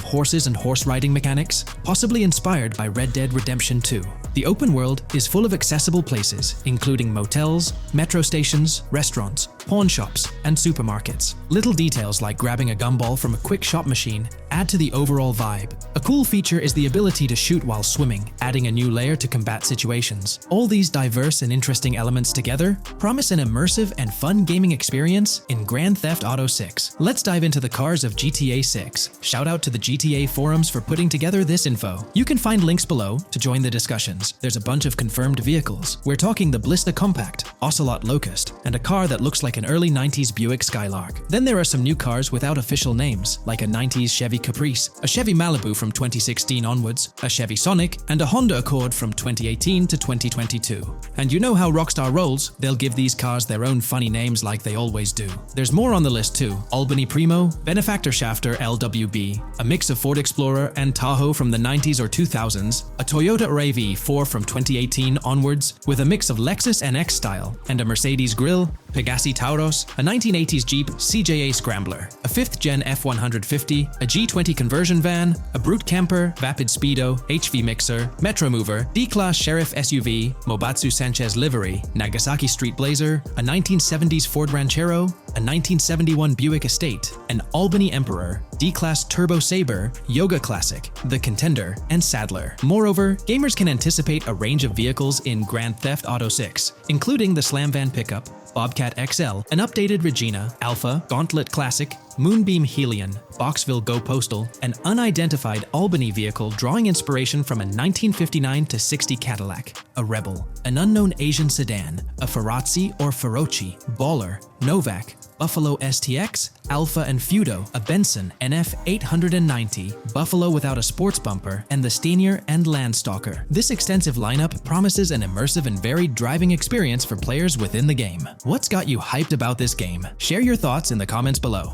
horses and horse riding mechanics, possibly inspired by Red Dead Redemption 2. The open world is full of accessible places, including motels, metro stations, restaurants, pawn shops, and supermarkets. Little details like grabbing a gumball from a quick shop machine add to the overall vibe. A cool feature is the ability to shoot while swimming, adding a new layer to combat situations. All these diverse and interesting elements together promise an immersive and fun gaming experience in Grand Theft Auto 6. Let's dive into the cars of GTA 6. Shout out to the GTA forums for putting together this info. You can find links below to join the discussions. There's a bunch of confirmed vehicles. We're talking the Blista Compact, Ocelot Locust, and a car that looks like an early 90s Buick Skylark. Then there are some new cars without official names, like a 90s Chevy Caprice, a Chevy Malibu from 2016 onwards, a Chevy Sonic, and a Honda Accord from 2018 to 2022. And you know how Rockstar rolls, they'll give these cars their own funny names like they always do. There's more on the list too. Albany Primo, Benefactor Shafter LWB, a mix of Ford Explorer and Tahoe from the 90s or 2000s, a Toyota RAV4 from 2018 onwards, with a mix of Lexus NX style, and a Mercedes Grille, Pegassi Tauros, a 1980s Jeep CJA Scrambler, a 5th Gen F150, a G20 conversion van, a Brute Camper, Vapid Speedo, HV Mixer, Metro Mover, D-Class Sheriff SUV, Mobatsu Sanchez Livery, Nagasaki Street Blazer, a 1970s Ford Ranchero, a 1971 Buick Estate, an Albany Emperor, D-Class Turbo Sabre, Yoga Classic, the Contender, and Sadler. Moreover, gamers can anticipate a range of vehicles in Grand Theft Auto 6, including the Slam Van Pickup, Bobcat XL, an updated Regina, Alpha, Gauntlet Classic, Moonbeam Helion, Boxville Go Postal, an unidentified Albany vehicle drawing inspiration from a 1959 to 60 Cadillac, a Rebel, an unknown Asian sedan, a Ferrazzi or Feroci, Baller, Novak, Buffalo STX, Alpha and Feudo, a Benson NF 890, Buffalo without a sports bumper, and the Steyr and Landstalker. This extensive lineup promises an immersive and varied driving experience for players within the game. What's got you hyped about this game? Share your thoughts in the comments below.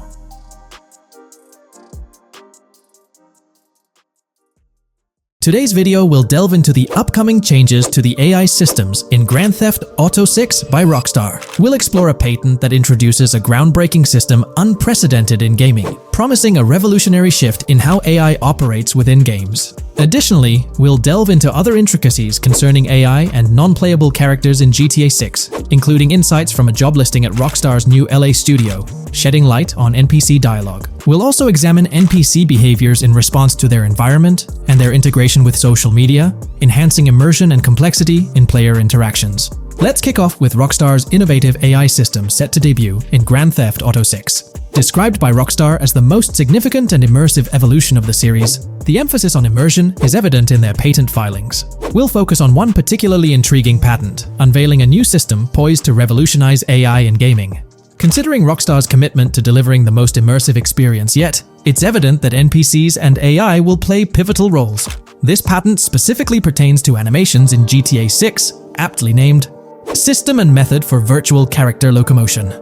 Today's video will delve into the upcoming changes to the AI systems in Grand Theft Auto 6 by Rockstar. We'll explore a patent that introduces a groundbreaking system unprecedented in gaming, promising a revolutionary shift in how AI operates within games. Additionally, we'll delve into other intricacies concerning AI and non-playable characters in GTA 6, including insights from a job listing at Rockstar's new LA studio, shedding light on NPC dialogue. We'll also examine NPC behaviors in response to their environment and their integration with social media, enhancing immersion and complexity in player interactions. Let's kick off with Rockstar's innovative AI system set to debut in Grand Theft Auto 6. Described by Rockstar as the most significant and immersive evolution of the series, the emphasis on immersion is evident in their patent filings. We'll focus on one particularly intriguing patent, unveiling a new system poised to revolutionize AI in gaming. Considering Rockstar's commitment to delivering the most immersive experience yet, it's evident that NPCs and AI will play pivotal roles. This patent specifically pertains to animations in GTA 6, aptly named System and Method for Virtual Character Locomotion.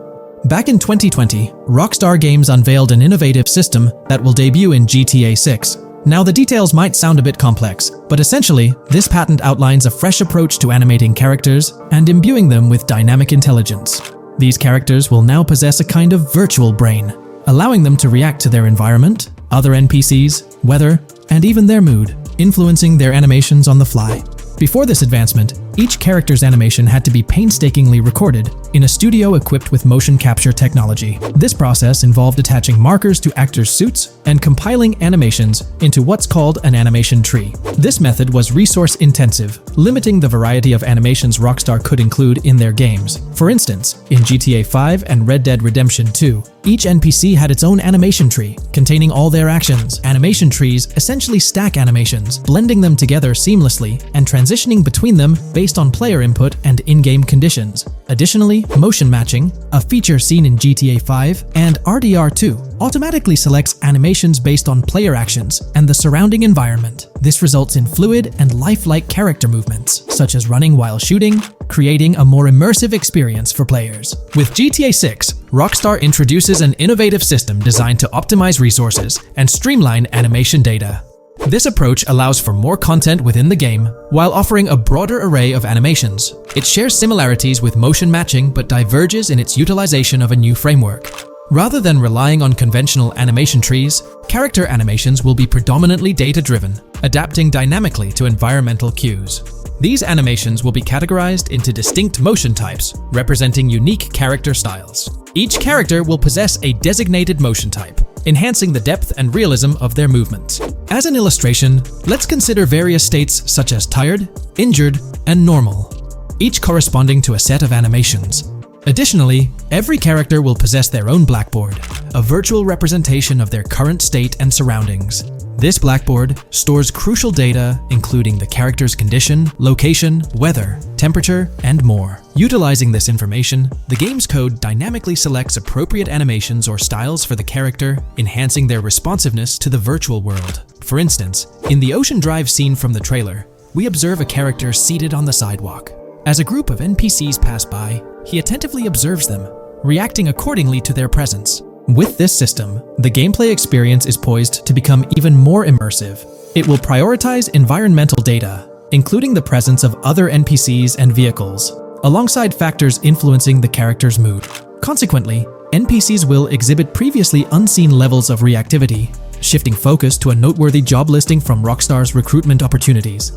Back in 2020, Rockstar Games unveiled an innovative system that will debut in GTA 6. Now, the details might sound a bit complex, but essentially, this patent outlines a fresh approach to animating characters and imbuing them with dynamic intelligence. These characters will now possess a kind of virtual brain, allowing them to react to their environment, other NPCs, weather, and even their mood, influencing their animations on the fly. Before this advancement, each character's animation had to be painstakingly recorded in a studio equipped with motion capture technology. This process involved attaching markers to actors' suits and compiling animations into what's called an animation tree. This method was resource-intensive, limiting the variety of animations Rockstar could include in their games. For instance, in GTA 5 and Red Dead Redemption 2, each NPC had its own animation tree, containing all their actions. Animation trees essentially stack animations, blending them together seamlessly and transitioning between them based on player input and in-game conditions. Additionally, motion matching, a feature seen in GTA 5 and RDR2, automatically selects animations based on player actions and the surrounding environment. This results in fluid and lifelike character movements, such as running while shooting, creating a more immersive experience for players. With GTA 6, Rockstar introduces an innovative system designed to optimize resources and streamline animation data. This approach allows for more content within the game while offering a broader array of animations. It shares similarities with motion matching but diverges in its utilization of a new framework. Rather than relying on conventional animation trees, character animations will be predominantly data-driven, adapting dynamically to environmental cues. These animations will be categorized into distinct motion types, representing unique character styles. Each character will possess a designated motion type, enhancing the depth and realism of their movements. As an illustration, let's consider various states such as tired, injured, and normal, each corresponding to a set of animations. Additionally, every character will possess their own blackboard, a virtual representation of their current state and surroundings. This blackboard stores crucial data including the character's condition, location, weather, temperature, and more. Utilizing this information, the game's code dynamically selects appropriate animations or styles for the character, enhancing their responsiveness to the virtual world. For instance, in the Ocean Drive scene from the trailer, we observe a character seated on the sidewalk. As a group of NPCs pass by, he attentively observes them, reacting accordingly to their presence. With this system, the gameplay experience is poised to become even more immersive. It will prioritize environmental data, including the presence of other NPCs and vehicles, alongside factors influencing the character's mood. Consequently, NPCs will exhibit previously unseen levels of reactivity, shifting focus to a noteworthy job listing from Rockstar's recruitment opportunities.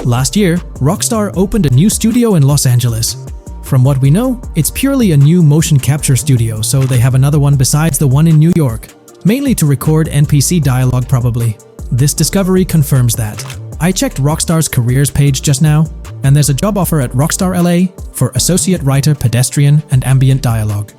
Last year, Rockstar opened a new studio in Los Angeles. From what we know, it's purely a new motion capture studio, so they have another one besides the one in New York, mainly to record NPC dialogue probably. This discovery confirms that. I checked Rockstar's careers page just now, and there's a job offer at Rockstar LA for Associate Writer Pedestrian and Ambient Dialogue.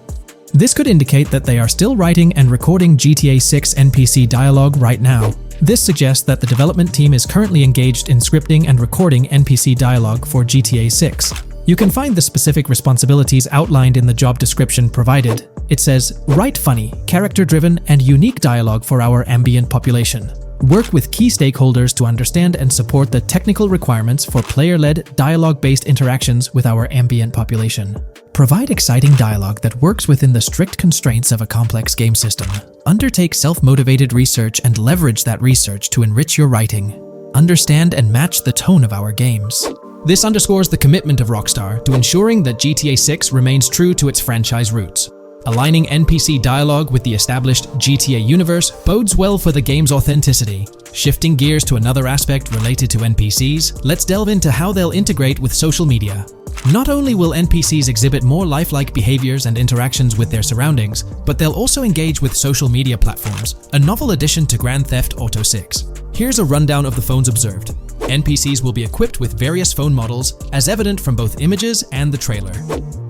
This could indicate that they are still writing and recording GTA 6 NPC dialogue right now. This suggests that the development team is currently engaged in scripting and recording NPC dialogue for GTA 6. You can find the specific responsibilities outlined in the job description provided. It says, write funny, character-driven, and unique dialogue for our ambient population. Work with key stakeholders to understand and support the technical requirements for player-led, dialogue-based interactions with our ambient population. Provide exciting dialogue that works within the strict constraints of a complex game system. Undertake self-motivated research and leverage that research to enrich your writing. Understand and match the tone of our games. This underscores the commitment of Rockstar to ensuring that GTA 6 remains true to its franchise roots. Aligning NPC dialogue with the established GTA universe bodes well for the game's authenticity. Shifting gears to another aspect related to NPCs, let's delve into how they'll integrate with social media. Not only will NPCs exhibit more lifelike behaviors and interactions with their surroundings, but they'll also engage with social media platforms, a novel addition to Grand Theft Auto 6. Here's a rundown of the phones observed. NPCs will be equipped with various phone models, as evident from both images and the trailer.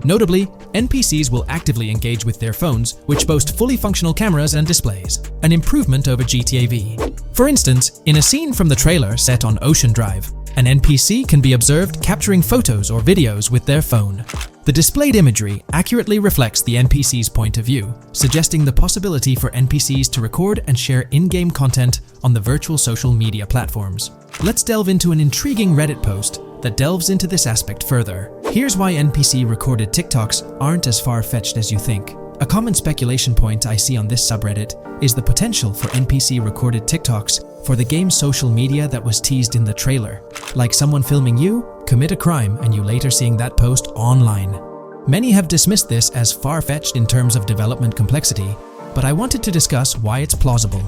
Notably, NPCs will actively engage with their phones, which boast fully functional cameras and displays, an improvement over GTA V. For instance, in a scene from the trailer set on Ocean Drive, an NPC can be observed capturing photos or videos with their phone. The displayed imagery accurately reflects the NPC's point of view, suggesting the possibility for NPCs to record and share in-game content on the virtual social media platforms. Let's delve into an intriguing Reddit post that delves into this aspect further. Here's why NPC-recorded TikToks aren't as far-fetched as you think. A common speculation point I see on this subreddit is the potential for NPC-recorded TikToks for the game's social media that was teased in the trailer, like someone filming you commit a crime and you later seeing that post online. Many have dismissed this as far-fetched in terms of development complexity, but I wanted to discuss why it's plausible.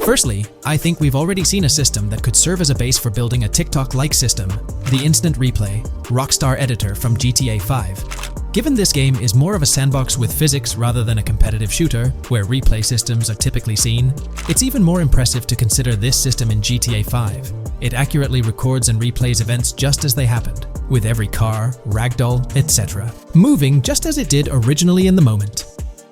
Firstly, I think we've already seen a system that could serve as a base for building a TikTok-like system, the Instant Replay, Rockstar Editor from GTA 5. Given this game is more of a sandbox with physics rather than a competitive shooter, where replay systems are typically seen, it's even more impressive to consider this system in GTA 5. It accurately records and replays events just as they happened, with every car, ragdoll, etc., moving just as it did originally in the moment.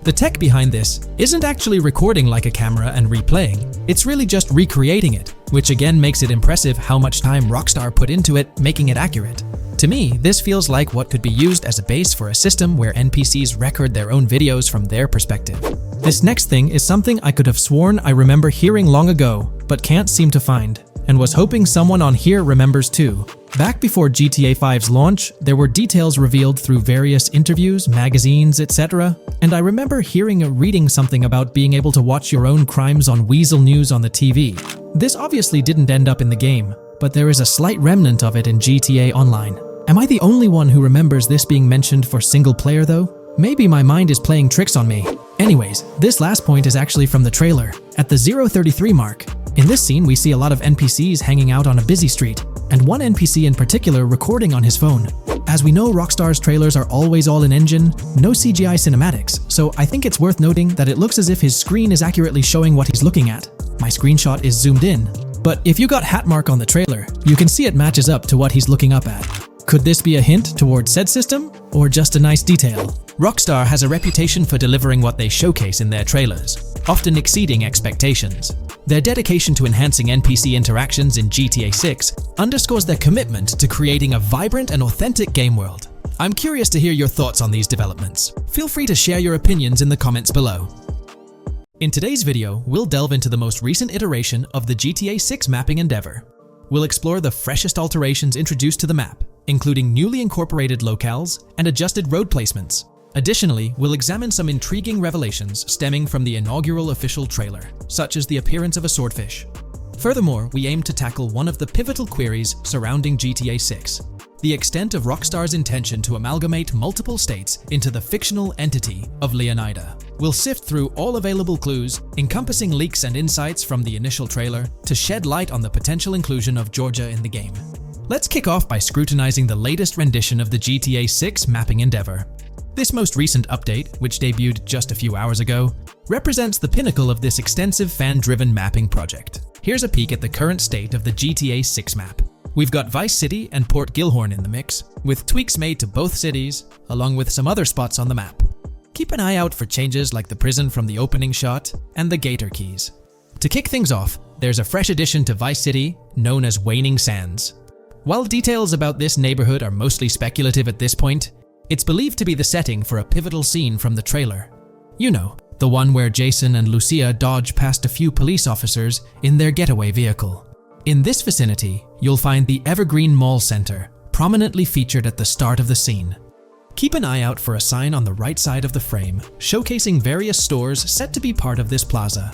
The tech behind this isn't actually recording like a camera and replaying, it's really just recreating it, which again makes it impressive how much time Rockstar put into it, making it accurate. To me, this feels like what could be used as a base for a system where NPCs record their own videos from their perspective. This next thing is something I could have sworn I remember hearing long ago, but can't seem to find, and was hoping someone on here remembers too. Back before GTA 5's launch, there were details revealed through various interviews, magazines, etc., and I remember hearing or reading something about being able to watch your own crimes on Weasel News on the TV. This obviously didn't end up in the game, but there is a slight remnant of it in GTA Online. Am I the only one who remembers this being mentioned for single player though? Maybe my mind is playing tricks on me. Anyways, this last point is actually from the trailer, at the 0:33 mark. In this scene, we see a lot of NPCs hanging out on a busy street, and one NPC in particular recording on his phone. As we know, Rockstar's trailers are always all in engine, no CGI cinematics, so I think it's worth noting that it looks as if his screen is accurately showing what he's looking at. My screenshot is zoomed in, but if you got Hatmark on the trailer, you can see it matches up to what he's looking up at. Could this be a hint towards said system, or just a nice detail? Rockstar has a reputation for delivering what they showcase in their trailers, often exceeding expectations. Their dedication to enhancing NPC interactions in GTA 6 underscores their commitment to creating a vibrant and authentic game world. I'm curious to hear your thoughts on these developments. Feel free to share your opinions in the comments below. In today's video, we'll delve into the most recent iteration of the GTA 6 mapping endeavor. We'll explore the freshest alterations introduced to the map, including newly incorporated locales and adjusted road placements. Additionally, we'll examine some intriguing revelations stemming from the inaugural official trailer, such as the appearance of a swordfish. Furthermore, we aim to tackle one of the pivotal queries surrounding GTA 6, the extent of Rockstar's intention to amalgamate multiple states into the fictional entity of Leonida. We'll sift through all available clues, encompassing leaks and insights from the initial trailer, to shed light on the potential inclusion of Georgia in the game. Let's kick off by scrutinizing the latest rendition of the GTA 6 mapping endeavor. This most recent update, which debuted just a few hours ago, represents the pinnacle of this extensive fan-driven mapping project. Here's a peek at the current state of the GTA 6 map. We've got Vice City and Port Gilhorn in the mix, with tweaks made to both cities, along with some other spots on the map. Keep an eye out for changes like the prison from the opening shot and the Gator Keys. To kick things off, there's a fresh addition to Vice City known as Waning Sands. While details about this neighborhood are mostly speculative at this point, it's believed to be the setting for a pivotal scene from the trailer. You know, the one where Jason and Lucia dodge past a few police officers in their getaway vehicle. In this vicinity, you'll find the Evergreen Mall Center, prominently featured at the start of the scene. Keep an eye out for a sign on the right side of the frame, showcasing various stores set to be part of this plaza.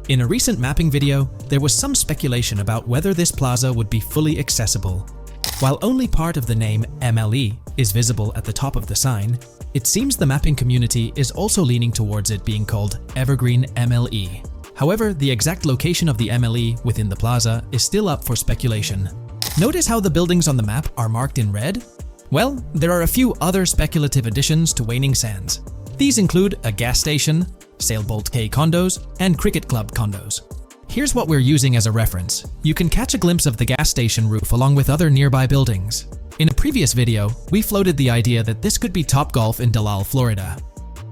In a recent mapping video, there was some speculation about whether this plaza would be fully accessible. While only part of the name MLE is visible at the top of the sign, it seems the mapping community is also leaning towards it being called Evergreen MLE. However, the exact location of the MLE within the plaza is still up for speculation. Notice how the buildings on the map are marked in red? Well, there are a few other speculative additions to Waning Sands. These include a gas station, Sailbolt K condos, and Cricket Club condos. Here's what we're using as a reference. You can catch a glimpse of the gas station roof along with other nearby buildings. In a previous video, we floated the idea that this could be Topgolf in Dalal, Florida.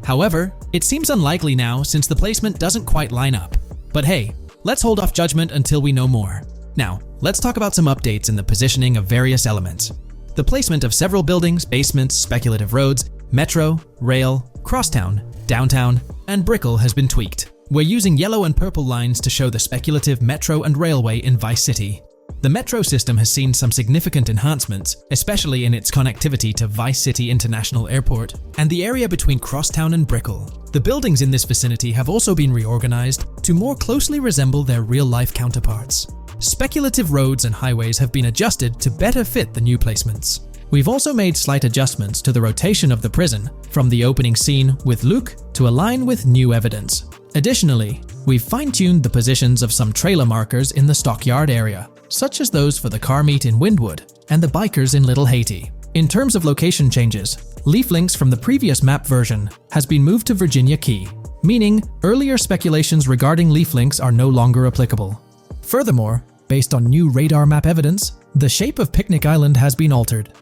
However, it seems unlikely now since the placement doesn't quite line up. But hey, let's hold off judgment until we know more. Now, let's talk about some updates in the positioning of various elements. The placement of several buildings, basements, speculative roads, metro, rail, crosstown, downtown, and Brickell has been tweaked. We're using yellow and purple lines to show the speculative metro and railway in Vice City. The metro system has seen some significant enhancements, especially in its connectivity to Vice City International Airport and the area between Crosstown and Brickell. The buildings in this vicinity have also been reorganized to more closely resemble their real-life counterparts. Speculative roads and highways have been adjusted to better fit the new placements. We've also made slight adjustments to the rotation of the prison from the opening scene with Luke to align with new evidence. Additionally, we've fine-tuned the positions of some trailer markers in the stockyard area, such as those for the car meet in Windwood and the bikers in Little Haiti. In terms of location changes, Leaf Links from the previous map version has been moved to Virginia Key, meaning earlier speculations regarding Leaf Links are no longer applicable. Furthermore, based on new radar map evidence, the shape of Picnic Island has been altered.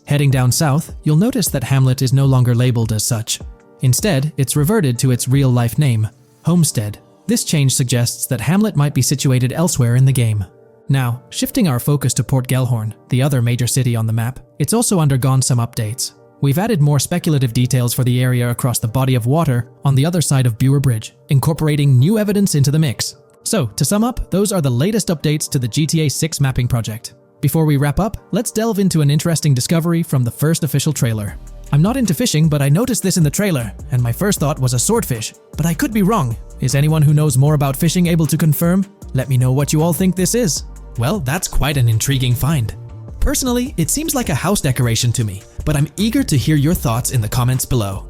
Heading down south, you'll notice that Hamlet is no longer labeled as such. Instead, it's reverted to its real-life name, Homestead. This change suggests that Hamlet might be situated elsewhere in the game. Now, shifting our focus to Port Gellhorn, the other major city on the map, it's also undergone some updates. We've added more speculative details for the area across the body of water on the other side of Bure Bridge, incorporating new evidence into the mix. So, to sum up, those are the latest updates to the GTA 6 mapping project. Before we wrap up, let's delve into an interesting discovery from the first official trailer. I'm not into fishing, but I noticed this in the trailer, and my first thought was a swordfish. But I could be wrong. Is anyone who knows more about fishing able to confirm? Let me know what you all think this is. Well, that's quite an intriguing find. Personally, it seems like a house decoration to me, but I'm eager to hear your thoughts in the comments below.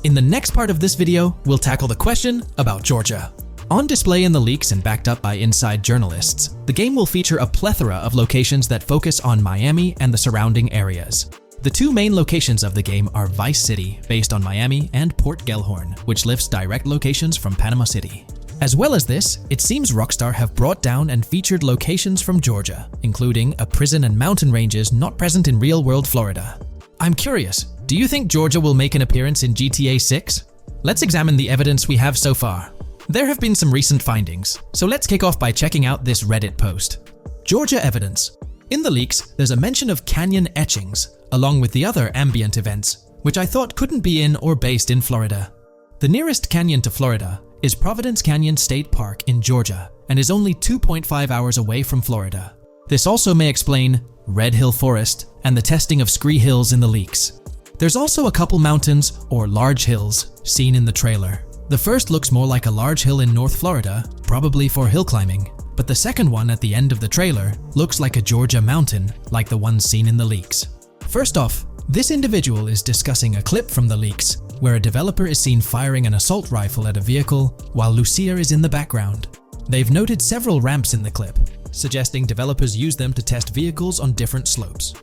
In the next part of this video, we'll tackle the question about Georgia. On display in the leaks and backed up by inside journalists, the game will feature a plethora of locations that focus on Miami and the surrounding areas. The two main locations of the game are Vice City, based on Miami, and Port Gellhorn, which lifts direct locations from Panama City. As well as this, it seems Rockstar have brought down and featured locations from Georgia, including a prison and mountain ranges not present in real-world Florida. I'm curious, do you think Georgia will make an appearance in GTA 6? Let's examine the evidence we have so far. There have been some recent findings, so let's kick off by checking out this Reddit post. Georgia evidence. In the leaks, there's a mention of canyon etchings, along with the other ambient events, which I thought couldn't be in or based in Florida. The nearest canyon to Florida is Providence Canyon State Park in Georgia, and is only 2.5 hours away from Florida. This also may explain Red Hill Forest and the testing of Scree Hills in the leaks. There's also a couple mountains, or large hills, seen in the trailer. The first looks more like a large hill in North Florida, probably for hill climbing, but the second one at the end of the trailer looks like a Georgia mountain, like the ones seen in the leaks. First off, this individual is discussing a clip from the leaks, where a developer is seen firing an assault rifle at a vehicle while Lucia is in the background. They've noted several ramps in the clip, suggesting developers use them to test vehicles on different slopes.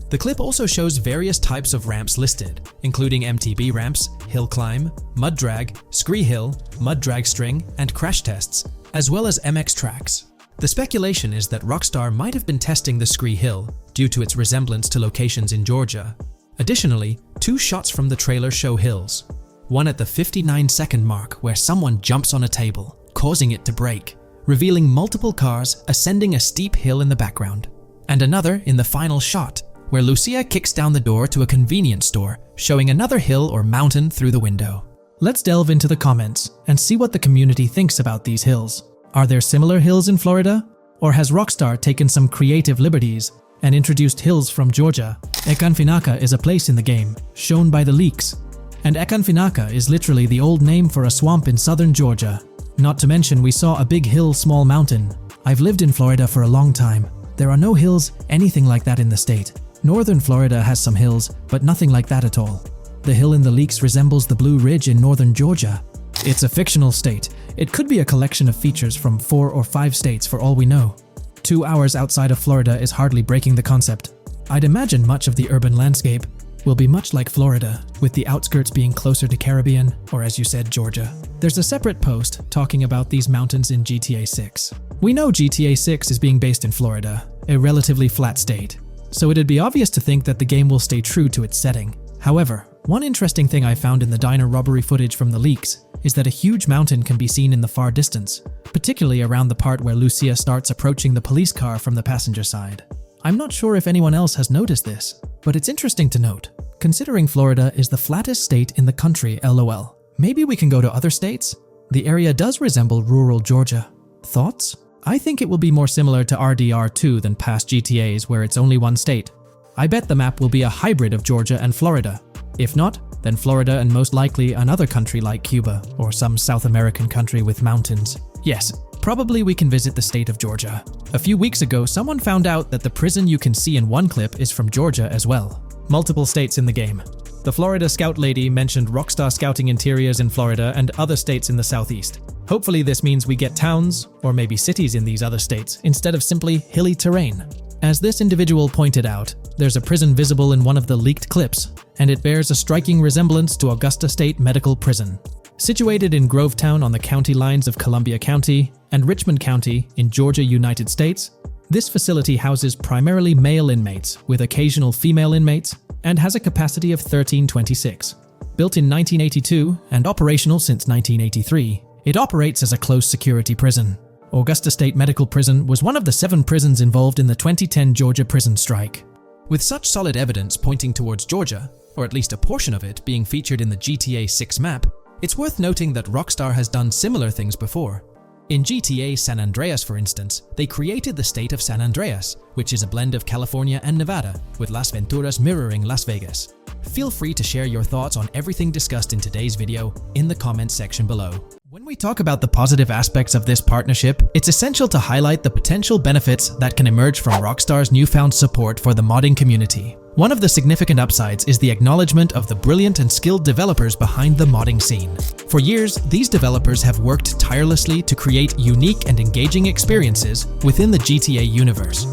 The clip also shows various types of ramps listed, including MTB ramps, hill climb, mud drag, Scree Hill, mud drag string, and crash tests, as well as MX tracks. The speculation is that Rockstar might have been testing the Scree Hill due to its resemblance to locations in Georgia. Additionally, two shots from the trailer show hills. One at the 59-second mark where someone jumps on a table, causing it to break, revealing multiple cars ascending a steep hill in the background. And another in the final shot, where Lucia kicks down the door to a convenience store, showing another hill or mountain through the window. Let's delve into the comments and see what the community thinks about these hills. Are there similar hills in Florida? Or has Rockstar taken some creative liberties and introduced hills from Georgia? Ekanfinaka is a place in the game, shown by the leaks. And Ekanfinaka is literally the old name for a swamp in southern Georgia. Not to mention we saw a big hill, small mountain. I've lived in Florida for a long time. There are no hills, anything like that in the state. Northern Florida has some hills, but nothing like that at all. The hill in the leaks resembles the Blue Ridge in northern Georgia. It's a fictional state. It could be a collection of features from 4 or 5 states for all we know. 2 hours outside of Florida is hardly breaking the concept. I'd imagine much of the urban landscape will be much like Florida, with the outskirts being closer to Caribbean, or as you said, Georgia. There's a separate post talking about these mountains in GTA 6. We know GTA 6 is being based in Florida, a relatively flat state, so it'd be obvious to think that the game will stay true to its setting. However, one interesting thing I found in the diner robbery footage from the leaks is that a huge mountain can be seen in the far distance, particularly around the part where Lucia starts approaching the police car from the passenger side. I'm not sure if anyone else has noticed this, but it's interesting to note, considering Florida is the flattest state in the country, LOL. Maybe we can go to other states? The area does resemble rural Georgia. Thoughts? I think it will be more similar to RDR2 than past GTAs where it's only one state. I bet the map will be a hybrid of Georgia and Florida. If not, then Florida and most likely another country like Cuba or some South American country with mountains. Yes, probably we can visit the state of Georgia. A few weeks ago, someone found out that the prison you can see in one clip is from Georgia as well. multiple states in the game. The Florida Scout lady mentioned Rockstar Scouting interiors in Florida and other states in the southeast. Hopefully this means we get towns, or maybe cities in these other states, instead of simply hilly terrain. As this individual pointed out, there's a prison visible in one of the leaked clips, and it bears a striking resemblance to Augusta State Medical Prison. Situated in Grovetown on the county lines of Columbia County and Richmond County in Georgia, United States, this facility houses primarily male inmates with occasional female inmates and has a capacity of 1326. Built in 1982 and operational since 1983, it operates as a close security prison. Augusta State Medical Prison was one of the 7 prisons involved in the 2010 Georgia prison strike. With such solid evidence pointing towards Georgia, or at least a portion of it being featured in the GTA 6 map, it's worth noting that Rockstar has done similar things before. In GTA San Andreas, for instance, they created the state of San Andreas, which is a blend of California and Nevada, with Las Venturas mirroring Las Vegas. Feel free to share your thoughts on everything discussed in today's video in the comments section below. When we talk about the positive aspects of this partnership, it's essential to highlight the potential benefits that can emerge from Rockstar's newfound support for the modding community. One of the significant upsides is the acknowledgement of the brilliant and skilled developers behind the modding scene. For years, these developers have worked tirelessly to create unique and engaging experiences within the GTA universe.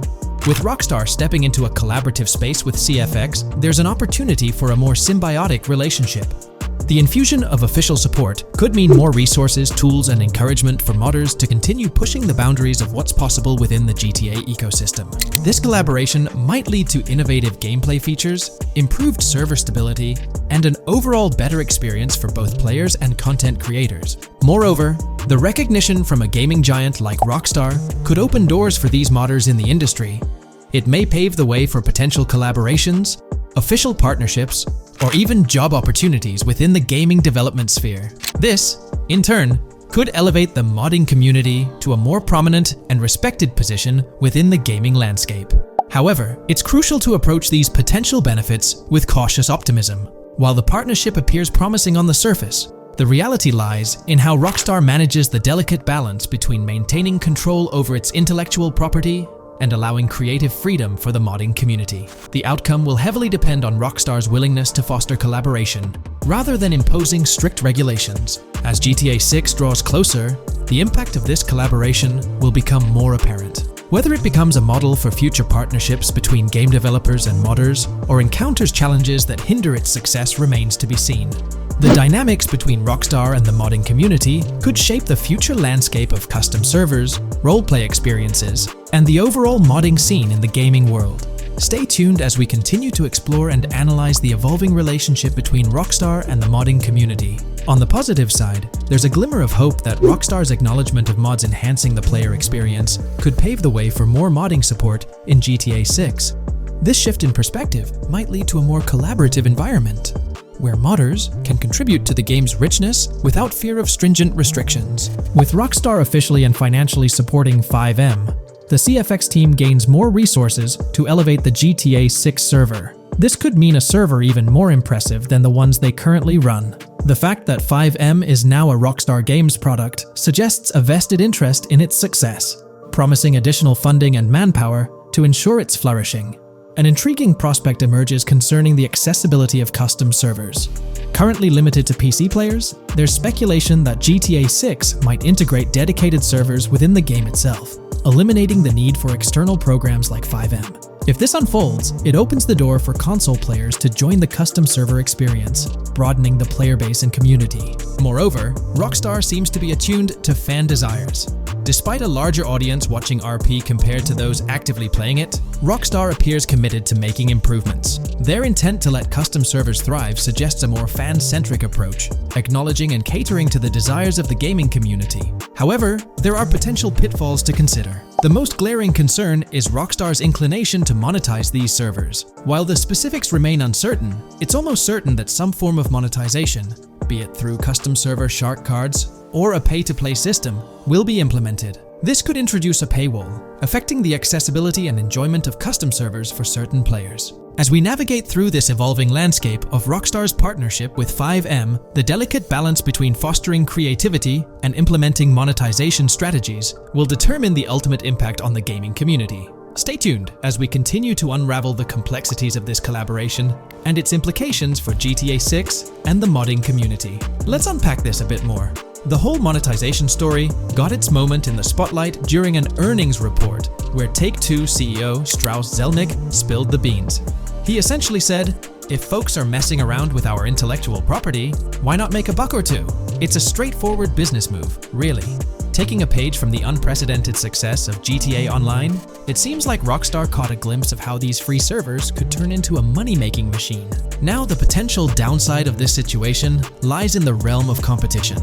With Rockstar stepping into a collaborative space with CFX, there's an opportunity for a more symbiotic relationship. The infusion of official support could mean more resources, tools, and encouragement for modders to continue pushing the boundaries of what's possible within the GTA ecosystem. This collaboration might lead to innovative gameplay features, improved server stability, and an overall better experience for both players and content creators. Moreover, the recognition from a gaming giant like Rockstar could open doors for these modders in the industry. It may pave the way for potential collaborations, official partnerships, or even job opportunities within the gaming development sphere. This, in turn, could elevate the modding community to a more prominent and respected position within the gaming landscape. However, it's crucial to approach these potential benefits with cautious optimism. While the partnership appears promising on the surface, the reality lies in how Rockstar manages the delicate balance between maintaining control over its intellectual property and allowing creative freedom for the modding community. The outcome will heavily depend on Rockstar's willingness to foster collaboration, rather than imposing strict regulations. As GTA 6 draws closer, the impact of this collaboration will become more apparent. Whether it becomes a model for future partnerships between game developers and modders, or encounters challenges that hinder its success remains to be seen. The dynamics between Rockstar and the modding community could shape the future landscape of custom servers, roleplay experiences, and the overall modding scene in the gaming world. Stay tuned as we continue to explore and analyze the evolving relationship between Rockstar and the modding community. On the positive side, there's a glimmer of hope that Rockstar's acknowledgement of mods enhancing the player experience could pave the way for more modding support in GTA 6. This shift in perspective might lead to a more collaborative environment, where modders can contribute to the game's richness without fear of stringent restrictions. With Rockstar officially and financially supporting FiveM, the CFX team gains more resources to elevate the GTA 6 server. This could mean a server even more impressive than the ones they currently run. The fact that FiveM is now a Rockstar Games product suggests a vested interest in its success, promising additional funding and manpower to ensure its flourishing. An intriguing prospect emerges concerning the accessibility of custom servers. Currently limited to PC players, there's speculation that GTA 6 might integrate dedicated servers within the game itself, eliminating the need for external programs like FiveM. If this unfolds, it opens the door for console players to join the custom server experience, broadening the player base and community. Moreover, Rockstar seems to be attuned to fan desires. Despite a larger audience watching RP compared to those actively playing it, Rockstar appears committed to making improvements. Their intent to let custom servers thrive suggests a more fan-centric approach, acknowledging and catering to the desires of the gaming community. However, there are potential pitfalls to consider. The most glaring concern is Rockstar's inclination to monetize these servers. While the specifics remain uncertain, it's almost certain that some form of monetization, be it through custom server shark cards or a pay-to-play system, will be implemented. This could introduce a paywall, affecting the accessibility and enjoyment of custom servers for certain players. As we navigate through this evolving landscape of Rockstar's partnership with FiveM, the delicate balance between fostering creativity and implementing monetization strategies will determine the ultimate impact on the gaming community. Stay tuned as we continue to unravel the complexities of this collaboration and its implications for GTA 6 and the modding community. Let's unpack this a bit more. The whole monetization story got its moment in the spotlight during an earnings report where Take-Two CEO Strauss Zelnick spilled the beans. He essentially said, "If folks are messing around with our intellectual property, why not make a buck or two?" It's a straightforward business move, really. Taking a page from the unprecedented success of GTA Online, it seems like Rockstar caught a glimpse of how these free servers could turn into a money-making machine. Now, the potential downside of this situation lies in the realm of competition.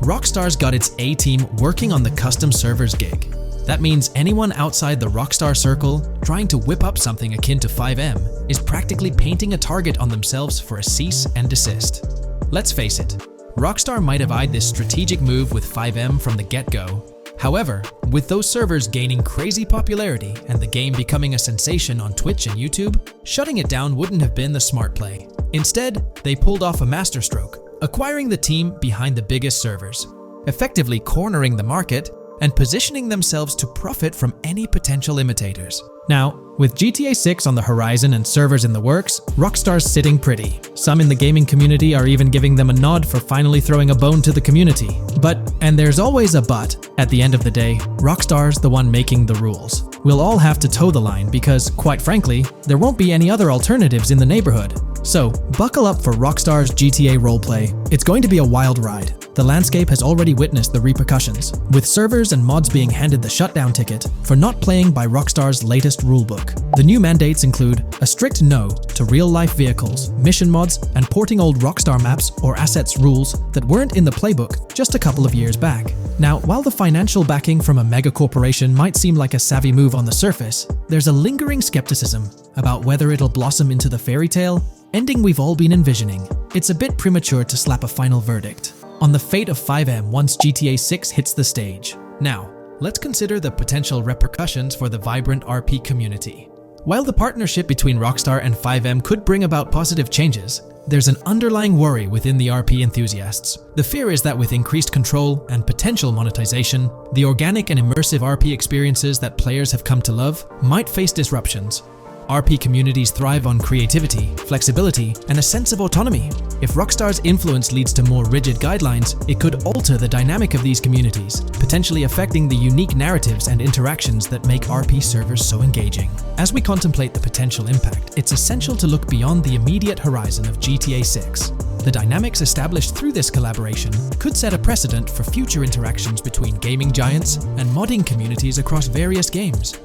Rockstar's got its A-team working on the custom servers gig. That means anyone outside the Rockstar circle trying to whip up something akin to FiveM is practically painting a target on themselves for a cease and desist. Let's face it, Rockstar might have eyed this strategic move with FiveM from the get-go. However, with those servers gaining crazy popularity and the game becoming a sensation on Twitch and YouTube, shutting it down wouldn't have been the smart play. Instead, they pulled off a masterstroke, acquiring the team behind the biggest servers, effectively cornering the market and positioning themselves to profit from any potential imitators. Now, with GTA 6 on the horizon and servers in the works, Rockstar's sitting pretty. Some in the gaming community are even giving them a nod for finally throwing a bone to the community. But, and there's always a but, at the end of the day, Rockstar's the one making the rules. We'll all have to toe the line because, quite frankly, there won't be any other alternatives in the neighborhood. So, buckle up for Rockstar's GTA roleplay. It's going to be a wild ride. The landscape has already witnessed the repercussions, with servers and mods being handed the shutdown ticket for not playing by Rockstar's latest rulebook. The new mandates include a strict no to real-life vehicles, mission mods, and porting old Rockstar maps or assets rules that weren't in the playbook just a couple of years back. Now, while the financial backing from a mega corporation might seem like a savvy move on the surface, there's a lingering skepticism about whether it'll blossom into the fairy tale ending we've all been envisioning. It's a bit premature to slap a final verdict on the fate of FiveM once GTA 6 hits the stage. Now, let's consider the potential repercussions for the vibrant RP community. While the partnership between Rockstar and FiveM could bring about positive changes, there's an underlying worry within the RP enthusiasts. The fear is that with increased control and potential monetization, the organic and immersive RP experiences that players have come to love might face disruptions. RP communities thrive on creativity, flexibility, and a sense of autonomy. If Rockstar's influence leads to more rigid guidelines, it could alter the dynamic of these communities, potentially affecting the unique narratives and interactions that make RP servers so engaging. As we contemplate the potential impact, it's essential to look beyond the immediate horizon of GTA 6. The dynamics established through this collaboration could set a precedent for future interactions between gaming giants and modding communities across various games.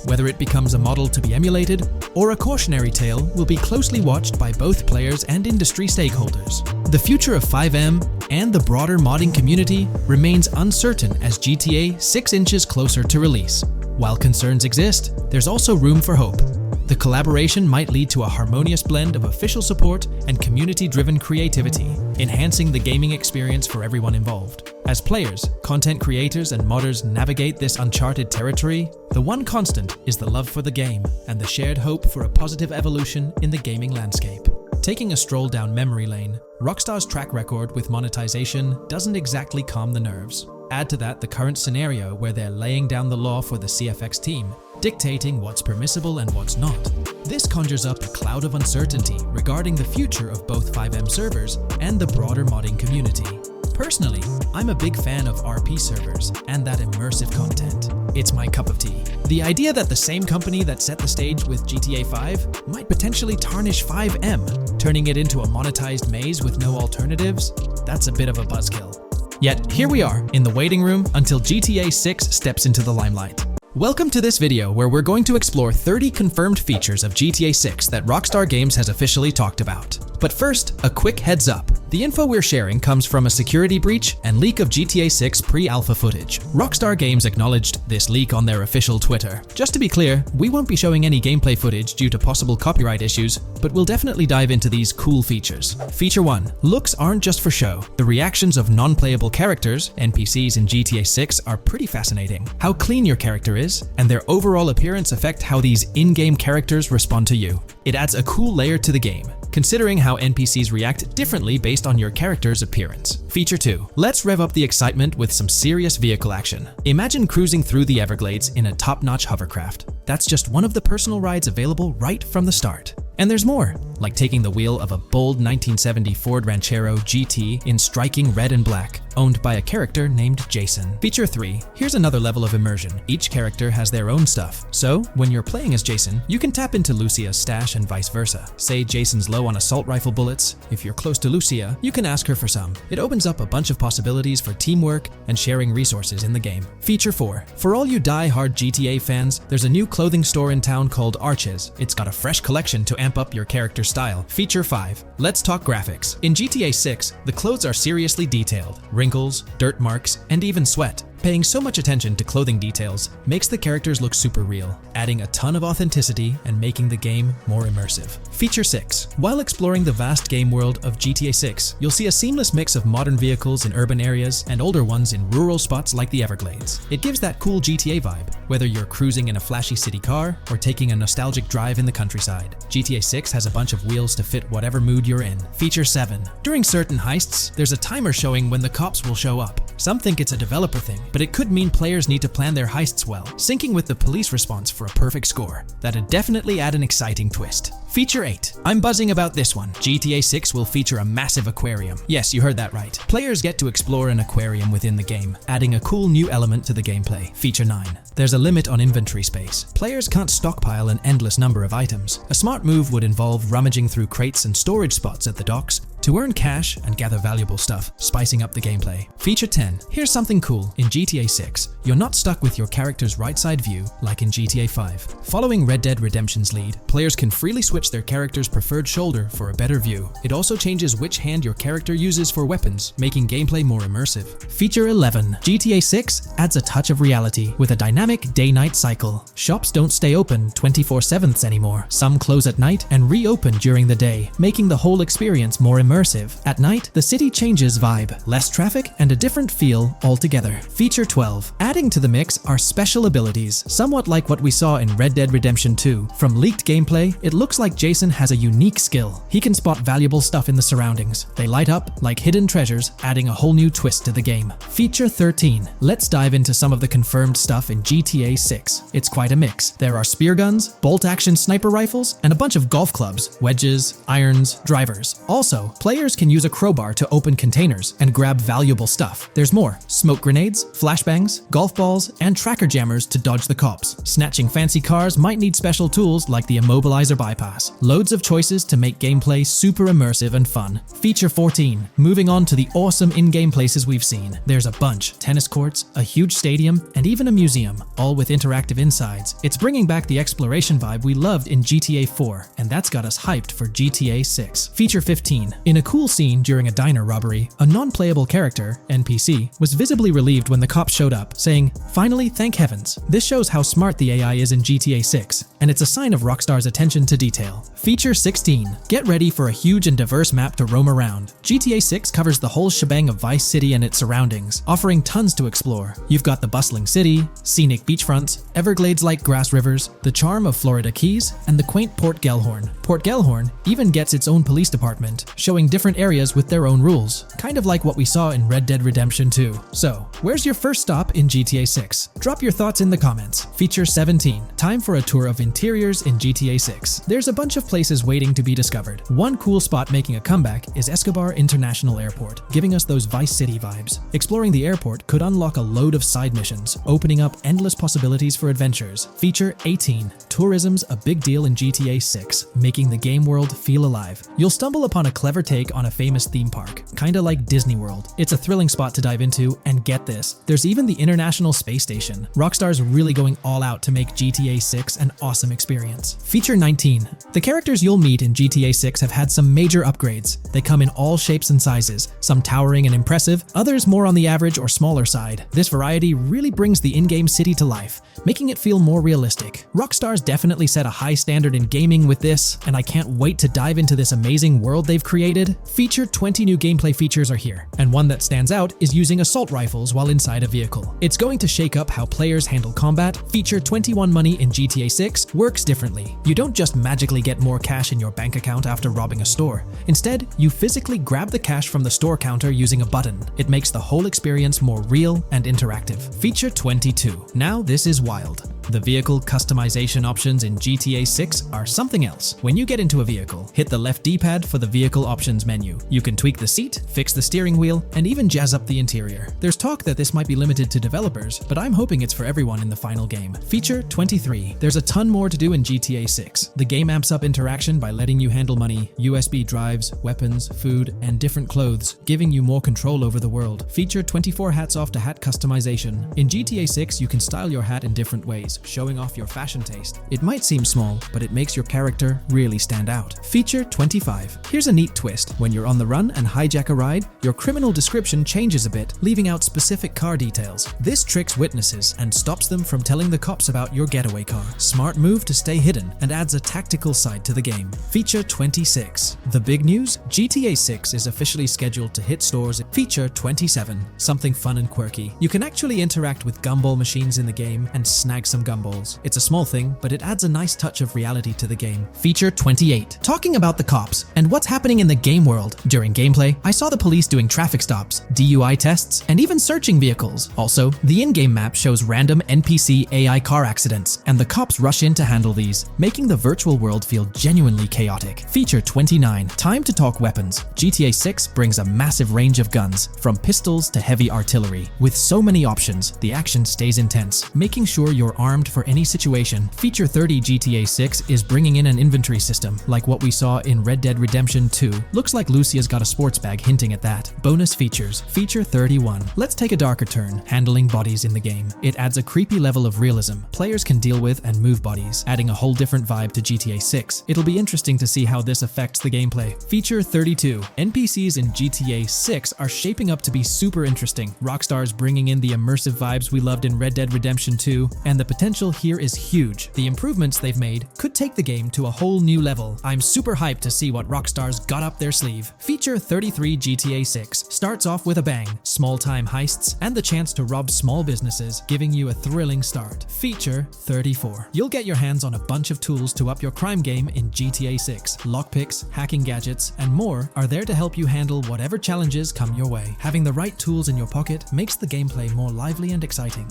Whether it becomes a model to be emulated or a cautionary tale will be closely watched by both players and industry stakeholders. The future of FiveM and the broader modding community remains uncertain as GTA 6 inches closer to release. While concerns exist, there's also room for hope. The collaboration might lead to a harmonious blend of official support and community-driven creativity, enhancing the gaming experience for everyone involved. As players, content creators, and modders navigate this uncharted territory, the one constant is the love for the game and the shared hope for a positive evolution in the gaming landscape. Taking a stroll down memory lane, Rockstar's track record with monetization doesn't exactly calm the nerves. Add to that the current scenario where they're laying down the law for the CFX team, dictating what's permissible and what's not. This conjures up a cloud of uncertainty regarding the future of both FiveM servers and the broader modding community. Personally, I'm a big fan of RP servers and that immersive content. It's my cup of tea. The idea that the same company that set the stage with GTA 5 might potentially tarnish FiveM, turning it into a monetized maze with no alternatives, that's a bit of a buzzkill. Yet, here we are, in the waiting room until GTA 6 steps into the limelight. Welcome to this video where we're going to explore 30 confirmed features of GTA 6 that Rockstar Games has officially talked about. But first, a quick heads up. The info we're sharing comes from a security breach and leak of GTA 6 pre-alpha footage. Rockstar Games acknowledged this leak on their official Twitter. Just to be clear, we won't be showing any gameplay footage due to possible copyright issues, but we'll definitely dive into these cool features. Feature 1. Looks aren't just for show. The reactions of non-playable characters, NPCs in GTA 6, are pretty fascinating. How clean your character is, and their overall appearance affect how these in-game characters respond to you. It adds a cool layer to the game. considering how NPCs react differently based on your character's appearance. Feature 2. Let's rev up the excitement with some serious vehicle action. Imagine cruising through the Everglades in a top-notch hovercraft. That's just one of the personal rides available right from the start. And there's more, like taking the wheel of a bold 1970 Ford Ranchero GT in striking red and black, owned by a character named Jason. Feature 3. Here's another level of immersion. Each character has their own stuff, so when you're playing as Jason, you can tap into Lucia's stash and vice versa. Say Jason's low on assault rifle bullets. If you're close to Lucia, you can ask her for some. It opens up a bunch of possibilities for teamwork and sharing resources in the game. Feature 4. For all you die-hard GTA fans, there's a new clothing store in town called Arches. It's got a fresh collection to amp up your character's style. Feature 5. Let's talk graphics. In GTA 6, the clothes are seriously detailed. Wrinkles, dirt marks, and even sweat. Paying so much attention to clothing details makes the characters look super real, adding a ton of authenticity and making the game more immersive. Feature 6. While exploring the vast game world of GTA 6, you'll see a seamless mix of modern vehicles in urban areas and older ones in rural spots like the Everglades. It gives that cool GTA vibe, whether you're cruising in a flashy city car or taking a nostalgic drive in the countryside. GTA 6 has a bunch of wheels to fit whatever mood you're in. Feature 7. During certain heists, there's a timer showing when the cops will show up. Some think it's a developer thing, but it could mean players need to plan their heists well, syncing with the police response for a perfect score. That'd definitely add an exciting twist. Feature 8. I'm buzzing about this one. GTA 6 will feature a massive aquarium. Yes, you heard that right. Players get to explore an aquarium within the game, adding a cool new element to the gameplay. Feature 9. There's a limit on inventory space. Players can't stockpile an endless number of items. A smart move would involve rummaging through crates and storage spots at the docks to earn cash and gather valuable stuff, spicing up the gameplay. Feature 10. Here's something cool. In GTA 6, you're not stuck with your character's right side view like in GTA 5. Following Red Dead Redemption's lead, players can freely switch their character's preferred shoulder for a better view. It also changes which hand your character uses for weapons, making gameplay more immersive. Feature 11. GTA 6 adds a touch of reality with a dynamic day-night cycle. Shops don't stay open 24/7 anymore. Some close at night and reopen during the day, making the whole experience more immersive. At night, the city changes vibe, less traffic, and a different feel altogether. Feature 12. Adding to the mix are special abilities, somewhat like what we saw in Red Dead Redemption 2. From leaked gameplay, it looks like Jason has a unique skill. He can spot valuable stuff in the surroundings. They light up like hidden treasures, adding a whole new twist to the game. Feature 13. Let's dive into some of the confirmed stuff in GTA 6. It's quite a mix. There are spear guns, bolt-action sniper rifles, and a bunch of golf clubs, wedges, irons, drivers. Also, players can use a crowbar to open containers and grab valuable stuff. There's more: smoke grenades, flashbangs, golf balls, and tracker jammers to dodge the cops. Snatching fancy cars might need special tools like the immobilizer bypass. Loads of choices to make gameplay super immersive and fun. Feature 14. Moving on to the awesome in-game places we've seen. There's a bunch: tennis courts, a huge stadium, and even a museum, all with interactive insides. It's bringing back the exploration vibe we loved in GTA 4, and that's got us hyped for GTA 6. Feature 15. In a cool scene during a diner robbery, a non-playable character, NPC, was visibly relieved when the cops showed up, saying, "Finally, thank heavens." This shows how smart the AI is in GTA 6, and it's a sign of Rockstar's attention to detail. Feature 16. Get ready for a huge and diverse map to roam around. GTA 6 covers the whole shebang of Vice City and its surroundings, offering tons to explore. You've got the bustling city, scenic beachfronts, Everglades-like grass rivers, the charm of Florida Keys, and the quaint Port Gellhorn. Port Gellhorn even gets its own police department, showing different areas with their own rules, kind of like what we saw in Red Dead Redemption 2. So, where's your first stop in GTA 6? Drop your thoughts in the comments. Feature 17. Time for a tour of interiors in GTA 6. There's a bunch of places waiting to be discovered. One cool spot making a comeback is Escobar International Airport, giving us those Vice City vibes. Exploring the airport could unlock a load of side missions, opening up endless possibilities for adventures. Feature 18. Tourism's a big deal in GTA 6, making the game world feel alive. You'll stumble upon a clever take on a famous theme park, kinda like Disney World. It's a thrilling spot to dive into, and get this, there's even the International Space Station. Rockstar's really going all out to make GTA 6 an awesome experience. Feature 19. The characters you'll meet in GTA 6 have had some major upgrades. They come in all shapes and sizes, some towering and impressive, others more on the average or smaller side. This variety really brings the in-game city to life, making it feel more realistic. Rockstar's definitely set a high standard in gaming with this, and I can't wait to dive into this amazing world they've created. Featured 20 new gameplay features are here, and one that stands out is using assault rifles while inside a vehicle. It's going to shake up how players handle combat. Feature 21 money in GTA 6 works differently. You don't just magically get more cash in your bank account after robbing a store. Instead, you physically grab the cash from the store counter using a button. It makes the whole experience more real and interactive. Feature 22. Now this is wild. The vehicle customization options in GTA 6 are something else. When you get into a vehicle, hit the left D-pad for the vehicle options menu. You can tweak the seat, fix the steering wheel, and even jazz up the interior. There's talk that this might be limited to developers, but I'm hoping it's for everyone in the final game. Feature 23. There's a ton more to do in GTA 6. The game amps up interaction by letting you handle money, USB drives, weapons, food, and different clothes, giving you more control over the world. Feature 24 hats off to hat customization. In GTA 6, you can style your hat in different ways, showing off your fashion taste. It might seem small, but it makes your character really stand out. Feature 25. Here's a neat twist. When you're on the run and hijack a ride, your criminal description changes a bit, leaving out specific car details. This tricks witnesses and stops them from telling the cops about your getaway car. Smart move to stay hidden and adds a tactical side to the game. Feature 26. The big news? GTA 6 is officially scheduled to hit stores. Feature 27. Something fun and quirky. You can actually interact with gumball machines in the game and snag some gumballs. It's a small thing, but it adds a nice touch of reality to the game. Feature 28. Talking about the cops and what's happening in the game world. During gameplay, I saw the police doing traffic stops, DUI tests, and even searching vehicles. Also, the in-game map shows random NPC AI car accidents, and the cops rush in to handle these, making the virtual world feel genuinely chaotic. Feature 29. Time to talk weapons. GTA 6 brings a massive range of guns, from pistols to heavy artillery. With so many options, the action stays intense, making sure you're armed for any situation. Feature 30. GTA 6 is bringing in an inventory system, like what we saw in Red Dead Redemption 2. Looks like Lucia's got a sports bag hinting at that. Bonus features. Feature 31. Let's take a darker turn, handling bodies in the game. It adds a creepy level of realism. Players can deal with and move bodies, adding a whole different vibe to GTA 6. It'll be interesting to see how this affects the gameplay. Feature 32. NPCs in GTA 6 are shaping up to be super interesting. Rockstar's bringing in the immersive vibes we loved in Red Dead Redemption 2, and the potential here is huge. The improvements they've made could take the game to a whole new level. I'm super hyped to see what Rockstar's got up their sleeve. Feature 33. GTA 6 starts off with a bang, small-time heists, and the chance to rob small businesses, giving you a thrilling start. Feature 34. You'll get your hands on a bunch of tools to up your crime game in GTA 6. Lockpicks, hacking gadgets, and more are there to help you handle whatever challenges come your way. Having the right tools in your pocket makes the gameplay more lively and exciting.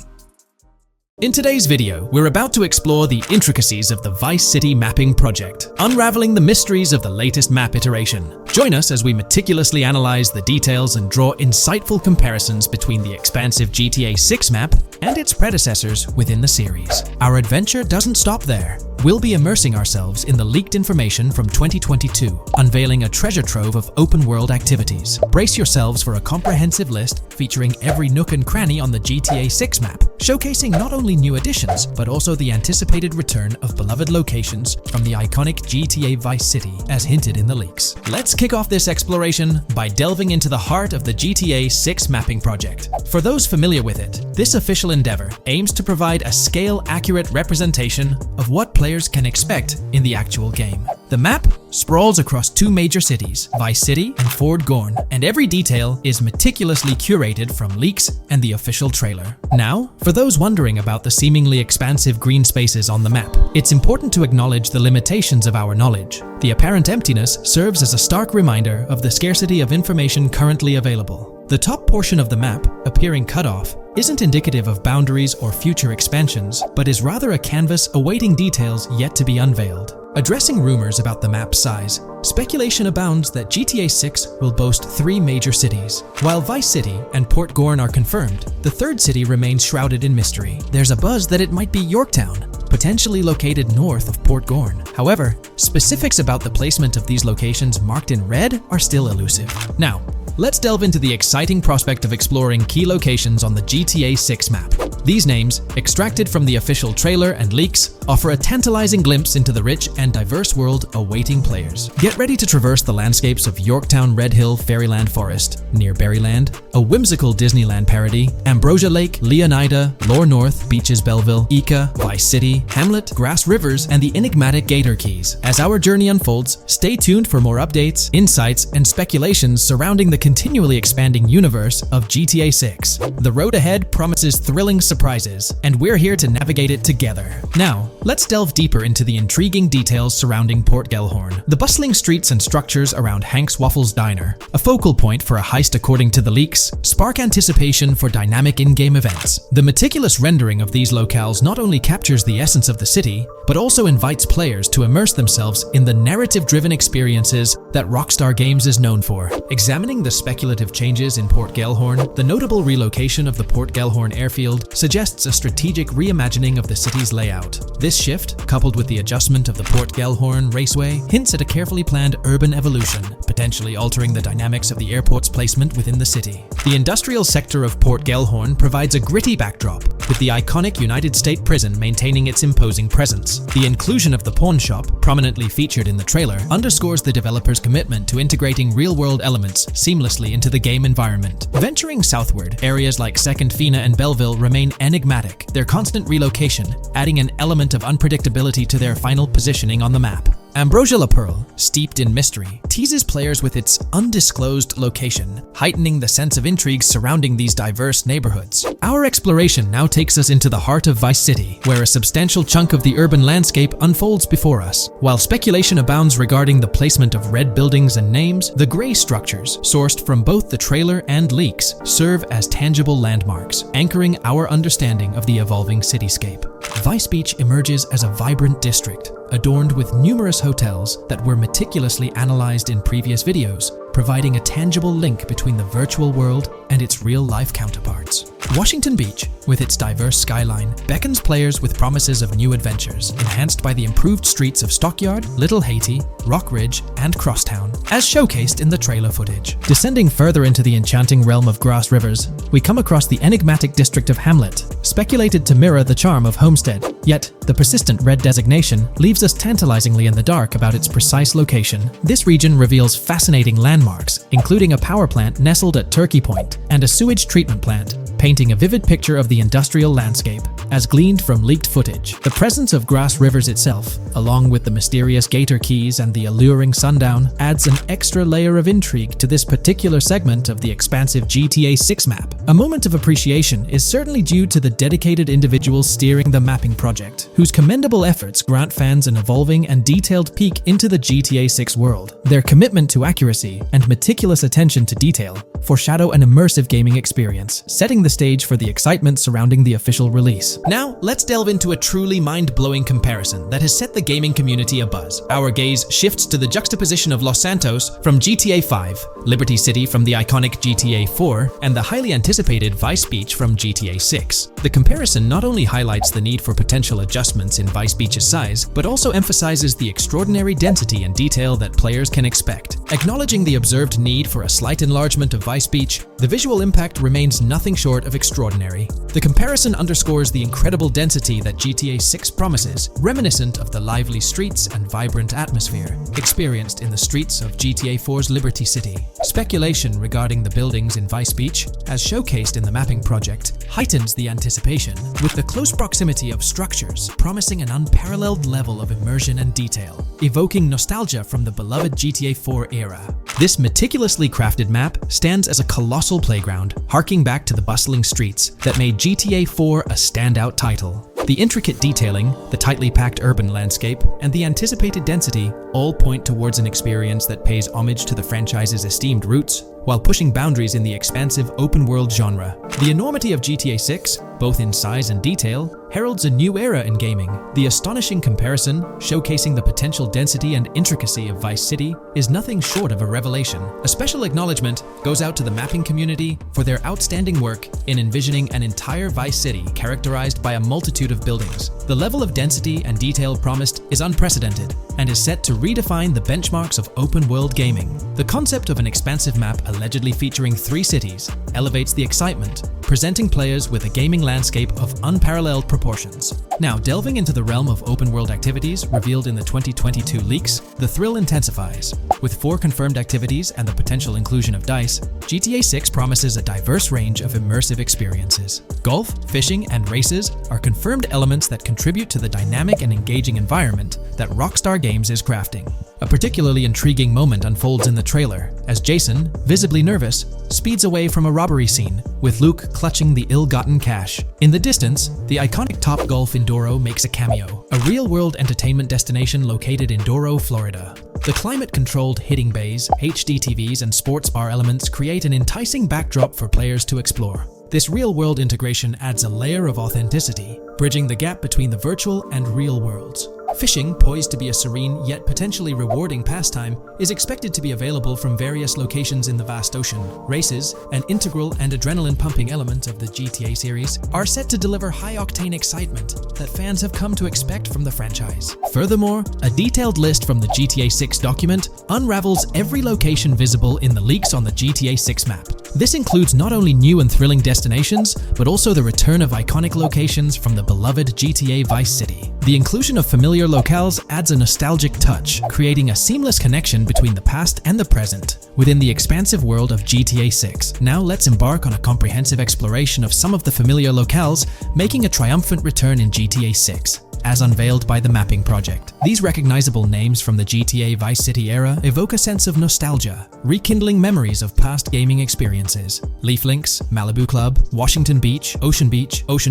In today's video, we're about to explore the intricacies of the Vice City mapping project, unraveling the mysteries of the latest map iteration. Join us as we meticulously analyze the details and draw insightful comparisons between the expansive GTA 6 map and its predecessors within the series. Our adventure doesn't stop there. We'll be immersing ourselves in the leaked information from 2022, unveiling a treasure trove of open-world activities. Brace yourselves for a comprehensive list featuring every nook and cranny on the GTA 6 map, showcasing not only new additions, but also the anticipated return of beloved locations from the iconic GTA Vice City, as hinted in the leaks. Let's kick off this exploration by delving into the heart of the GTA 6 mapping project. For those familiar with it, this official endeavor aims to provide a scale-accurate representation of what players can expect in the actual game. The map sprawls across two major cities, Vice City and Fort Gorn, and every detail is meticulously curated from leaks and the official trailer. Now, for those wondering about the seemingly expansive green spaces on the map, it's important to acknowledge the limitations of our knowledge. The apparent emptiness serves as a stark reminder of the scarcity of information currently available. The top portion of the map, appearing cut off, isn't indicative of boundaries or future expansions, but is rather a canvas awaiting details yet to be unveiled. Addressing rumors about the map's size, speculation abounds that GTA 6 will boast 3 major cities. While Vice City and Port Gorn are confirmed, the third city remains shrouded in mystery. There's a buzz that it might be Yorktown, potentially located north of Port Gorn. However, specifics about the placement of these locations marked in red are still elusive. Now, let's delve into the exciting prospect of exploring key locations on the GTA 6 map. These names, extracted from the official trailer and leaks, offer a tantalizing glimpse into the rich and diverse world awaiting players. Get ready to traverse the landscapes of Yorktown Red Hill Fairyland Forest, near Berryland, a whimsical Disneyland parody, Ambrosia Lake, Leonida, Lore North, Beaches Belleville, Ica, Vice City, Hamlet, Grass Rivers, and the enigmatic Gator Keys. As our journey unfolds, stay tuned for more updates, insights, and speculations surrounding the continually expanding universe of GTA 6. The road ahead promises thrilling surprises, and we're here to navigate it together. Now, let's delve deeper into the intriguing details surrounding Port Gellhorn. The bustling streets and structures around Hank's Waffles Diner, a focal point for a heist according to the leaks, spark anticipation for dynamic in-game events. The meticulous rendering of these locales not only captures the essence of the city, but also invites players to immerse themselves in the narrative-driven experiences that Rockstar Games is known for. Examining the speculative changes in Port Gellhorn, the notable relocation of the Port Gellhorn airfield suggests a strategic reimagining of the city's layout. This shift, coupled with the adjustment of the Port Gellhorn Raceway, hints at a carefully planned urban evolution, potentially altering the dynamics of the airport's placement within the city. The industrial sector of Port Gellhorn provides a gritty backdrop, with the iconic United States Prison maintaining its imposing presence. The inclusion of the pawn shop, prominently featured in the trailer, underscores the developer's commitment to integrating real-world elements seamlessly into the game environment. Venturing southward, areas like Second Fina and Belleville remain enigmatic, their constant relocation adding an element of unpredictability to their final positioning on the map. Ambrosia La Pearl, steeped in mystery, teases players with its undisclosed location, heightening the sense of intrigue surrounding these diverse neighborhoods. Our exploration now takes us into the heart of Vice City, where a substantial chunk of the urban landscape unfolds before us. While speculation abounds regarding the placement of red buildings and names, the gray structures, sourced from both the trailer and leaks, serve as tangible landmarks, anchoring our understanding of the evolving cityscape. Vice Beach emerges as a vibrant district, adorned with numerous hotels that were meticulously analyzed in previous videos, providing a tangible link between the virtual world and its real-life counterparts. Washington Beach, with its diverse skyline, beckons players with promises of new adventures, enhanced by the improved streets of Stockyard, Little Haiti, Rock Ridge, and Crosstown, as showcased in the trailer footage. Descending further into the enchanting realm of Grass Rivers, we come across the enigmatic district of Hamlet, speculated to mirror the charm of Homestead. Yet, the persistent red designation leaves us tantalizingly in the dark about its precise location. This region reveals fascinating landmarks, including a power plant nestled at Turkey Point and a sewage treatment plant, painting a vivid picture of the industrial landscape, as gleaned from leaked footage. The presence of Grass Rivers itself, along with the mysterious Gator Keys and the alluring sundown, adds an extra layer of intrigue to this particular segment of the expansive GTA 6 map. A moment of appreciation is certainly due to the dedicated individuals steering the mapping project, whose commendable efforts grant fans an evolving and detailed peek into the GTA 6 world. Their commitment to accuracy and meticulous attention to detail foreshadow an immersive gaming experience, setting the stage for the excitement surrounding the official release. Now, let's delve into a truly mind-blowing comparison that has set the gaming community abuzz. Our gaze shifts to the juxtaposition of Los Santos from GTA 5, Liberty City from the iconic GTA 4, and the highly anticipated Vice Beach from GTA 6. The comparison not only highlights the need for potential adjustments in Vice Beach's size, but also emphasizes the extraordinary density and detail that players can expect. Acknowledging the observed need for a slight enlargement of Vice Beach, the visual impact remains nothing short of extraordinary. The comparison underscores the incredible density that GTA 6 promises, reminiscent of the lively streets and vibrant atmosphere experienced in the streets of GTA 4's Liberty City. Speculation regarding the buildings in Vice Beach, as showcased in the mapping project, heightens the anticipation, with the close proximity of structures promising an unparalleled level of immersion and detail, evoking nostalgia from the beloved GTA 4 era. This meticulously crafted map stands as a colossal playground, harking back to the bustling streets that made GTA 4 a standout title. The intricate detailing, the tightly packed urban landscape, and the anticipated density all point towards an experience that pays homage to the franchise's esteemed roots, while pushing boundaries in the expansive open-world genre. The enormity of GTA 6, both in size and detail, heralds a new era in gaming. The astonishing comparison, showcasing the potential density and intricacy of Vice City, is nothing short of a revelation. A special acknowledgement goes out to the mapping community for their outstanding work in envisioning an entire Vice City characterized by a multitude of buildings. The level of density and detail promised is unprecedented and is set to redefine the benchmarks of open-world gaming. The concept of an expansive map allegedly featuring 3 cities elevates the excitement, presenting players with a gaming landscape of unparalleled proportions. Now, delving into the realm of open-world activities revealed in the 2022 leaks, the thrill intensifies. With 4 confirmed activities and the potential inclusion of DICE, GTA 6 promises a diverse range of immersive experiences. Golf, fishing, and races are confirmed elements that contribute to the dynamic and engaging environment that Rockstar Games is crafting. A particularly intriguing moment unfolds in the trailer, as Jason, visibly nervous, speeds away from a robbery scene, with Luke clutching the ill-gotten cash. In the distance, the iconic Topgolf in Doral makes a cameo, a real-world entertainment destination located in Doral, Florida. The climate-controlled hitting bays, HD TVs, and sports bar elements create an enticing backdrop for players to explore. This real-world integration adds a layer of authenticity, bridging the gap between the virtual and real worlds. Fishing, poised to be a serene yet potentially rewarding pastime, is expected to be available from various locations in the vast ocean. Races, an integral and adrenaline-pumping element of the GTA series, are set to deliver high-octane excitement that fans have come to expect from the franchise. Furthermore, a detailed list from the GTA 6 document unravels every location visible in the leaks on the GTA 6 map. This includes not only new and thrilling destinations, but also the return of iconic locations from the beloved GTA Vice City. The inclusion of familiar locales adds a nostalgic touch, creating a seamless connection between the past and the present within the expansive world of GTA 6. Now let's embark on a comprehensive exploration of some of the familiar locales, making a triumphant return in GTA 6. As unveiled by the Mapping Project. These recognizable names from the GTA Vice City era evoke a sense of nostalgia, rekindling memories of past gaming experiences. Leaf Links, Malibu Club, Washington Beach, Ocean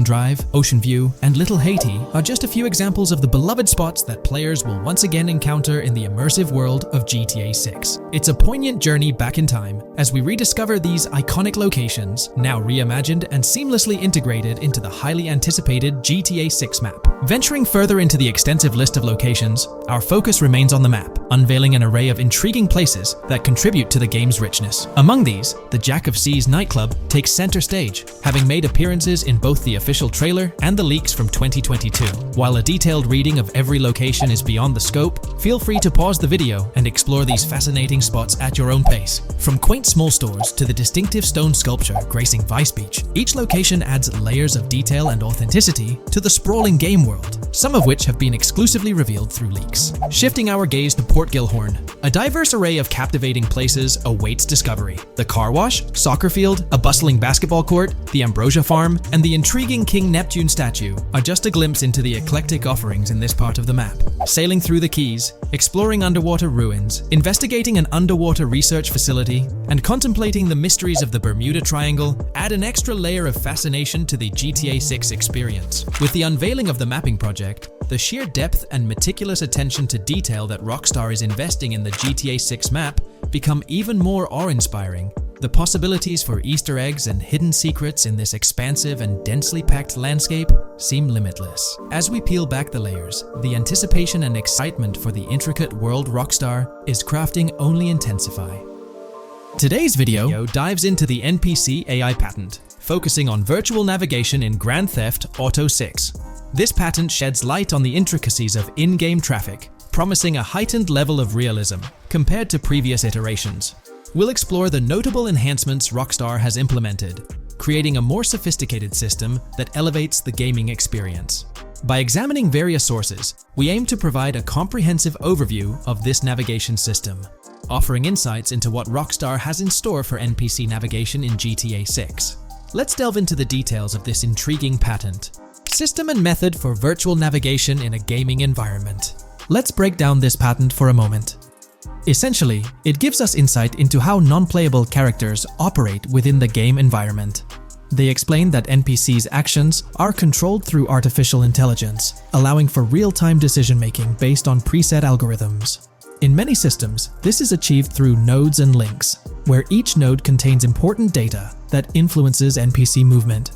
Drive, Ocean View, and Little Haiti are just a few examples of the beloved spots that players will once again encounter in the immersive world of GTA 6. It's a poignant journey back in time as we rediscover these iconic locations, now reimagined and seamlessly integrated into the highly anticipated GTA 6 map. Venturing further into the extensive list of locations, our focus remains on the map, unveiling an array of intriguing places that contribute to the game's richness. Among these, the Jack of Seas nightclub takes center stage, having made appearances in both the official trailer and the leaks from 2022. While a detailed reading of every location is beyond the scope, feel free to pause the video and explore these fascinating spots at your own pace. From quaint small stores to the distinctive stone sculpture gracing Vice Beach, each location adds layers of detail and authenticity to the sprawling game world, some of which have been exclusively revealed through leaks. Shifting our gaze to Port Gilhorn, a diverse array of captivating places awaits discovery. The car wash, soccer field, a bustling basketball court, the Ambrosia Farm, and the intriguing King Neptune statue are just a glimpse into the eclectic offerings in this part of the map. Sailing through the Keys, exploring underwater ruins, investigating an underwater research facility, and contemplating the mysteries of the Bermuda Triangle add an extra layer of fascination to the GTA 6 experience. With the unveiling of the Mapping Project, the sheer depth and meticulous attention to detail that Rockstar is investing in the GTA 6 map become even more awe-inspiring. The possibilities for Easter eggs and hidden secrets in this expansive and densely packed landscape seem limitless. As we peel back the layers, the anticipation and excitement for the intricate world Rockstar is crafting only intensify. Today's video dives into the NPC AI patent, focusing on virtual navigation in Grand Theft Auto 6. This patent sheds light on the intricacies of in-game traffic, promising a heightened level of realism compared to previous iterations. We'll explore the notable enhancements Rockstar has implemented, creating a more sophisticated system that elevates the gaming experience. By examining various sources, we aim to provide a comprehensive overview of this navigation system, offering insights into what Rockstar has in store for NPC navigation in GTA 6. Let's delve into the details of this intriguing patent. System and method for virtual navigation in a gaming environment. Let's break down this patent for a moment. Essentially, it gives us insight into how non-playable characters operate within the game environment. They explain that NPCs' actions are controlled through artificial intelligence, allowing for real-time decision-making based on preset algorithms. In many systems, this is achieved through nodes and links, where each node contains important data that influences NPC movement.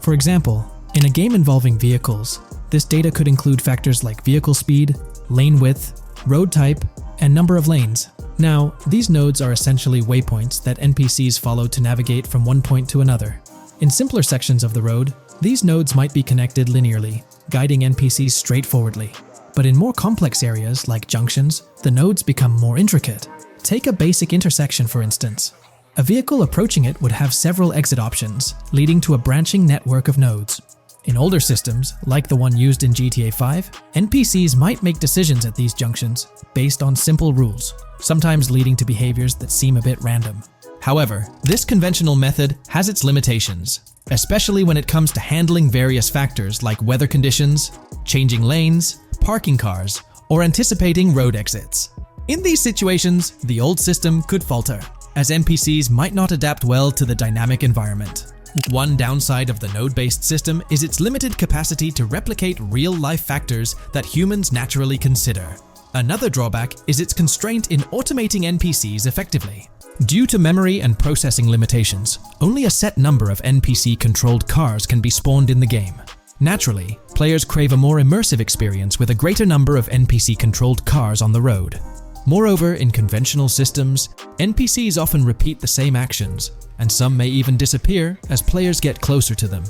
For example, in a game involving vehicles, this data could include factors like vehicle speed, lane width, road type, and number of lanes. Now, these nodes are essentially waypoints that NPCs follow to navigate from one point to another. In simpler sections of the road, these nodes might be connected linearly, guiding NPCs straightforwardly. But in more complex areas like junctions, the nodes become more intricate. Take a basic intersection for instance. A vehicle approaching it would have several exit options, leading to a branching network of nodes. In older systems, like the one used in GTA 5, NPCs might make decisions at these junctions based on simple rules, sometimes leading to behaviors that seem a bit random. However, this conventional method has its limitations, especially when it comes to handling various factors like weather conditions, changing lanes, parking cars, or anticipating road exits. In these situations, the old system could falter, as NPCs might not adapt well to the dynamic environment. One downside of the node-based system is its limited capacity to replicate real-life factors that humans naturally consider. Another drawback is its constraint in automating NPCs effectively. Due to memory and processing limitations, only a set number of NPC-controlled cars can be spawned in the game. Naturally, players crave a more immersive experience with a greater number of NPC-controlled cars on the road. Moreover, in conventional systems, NPCs often repeat the same actions, and some may even disappear as players get closer to them.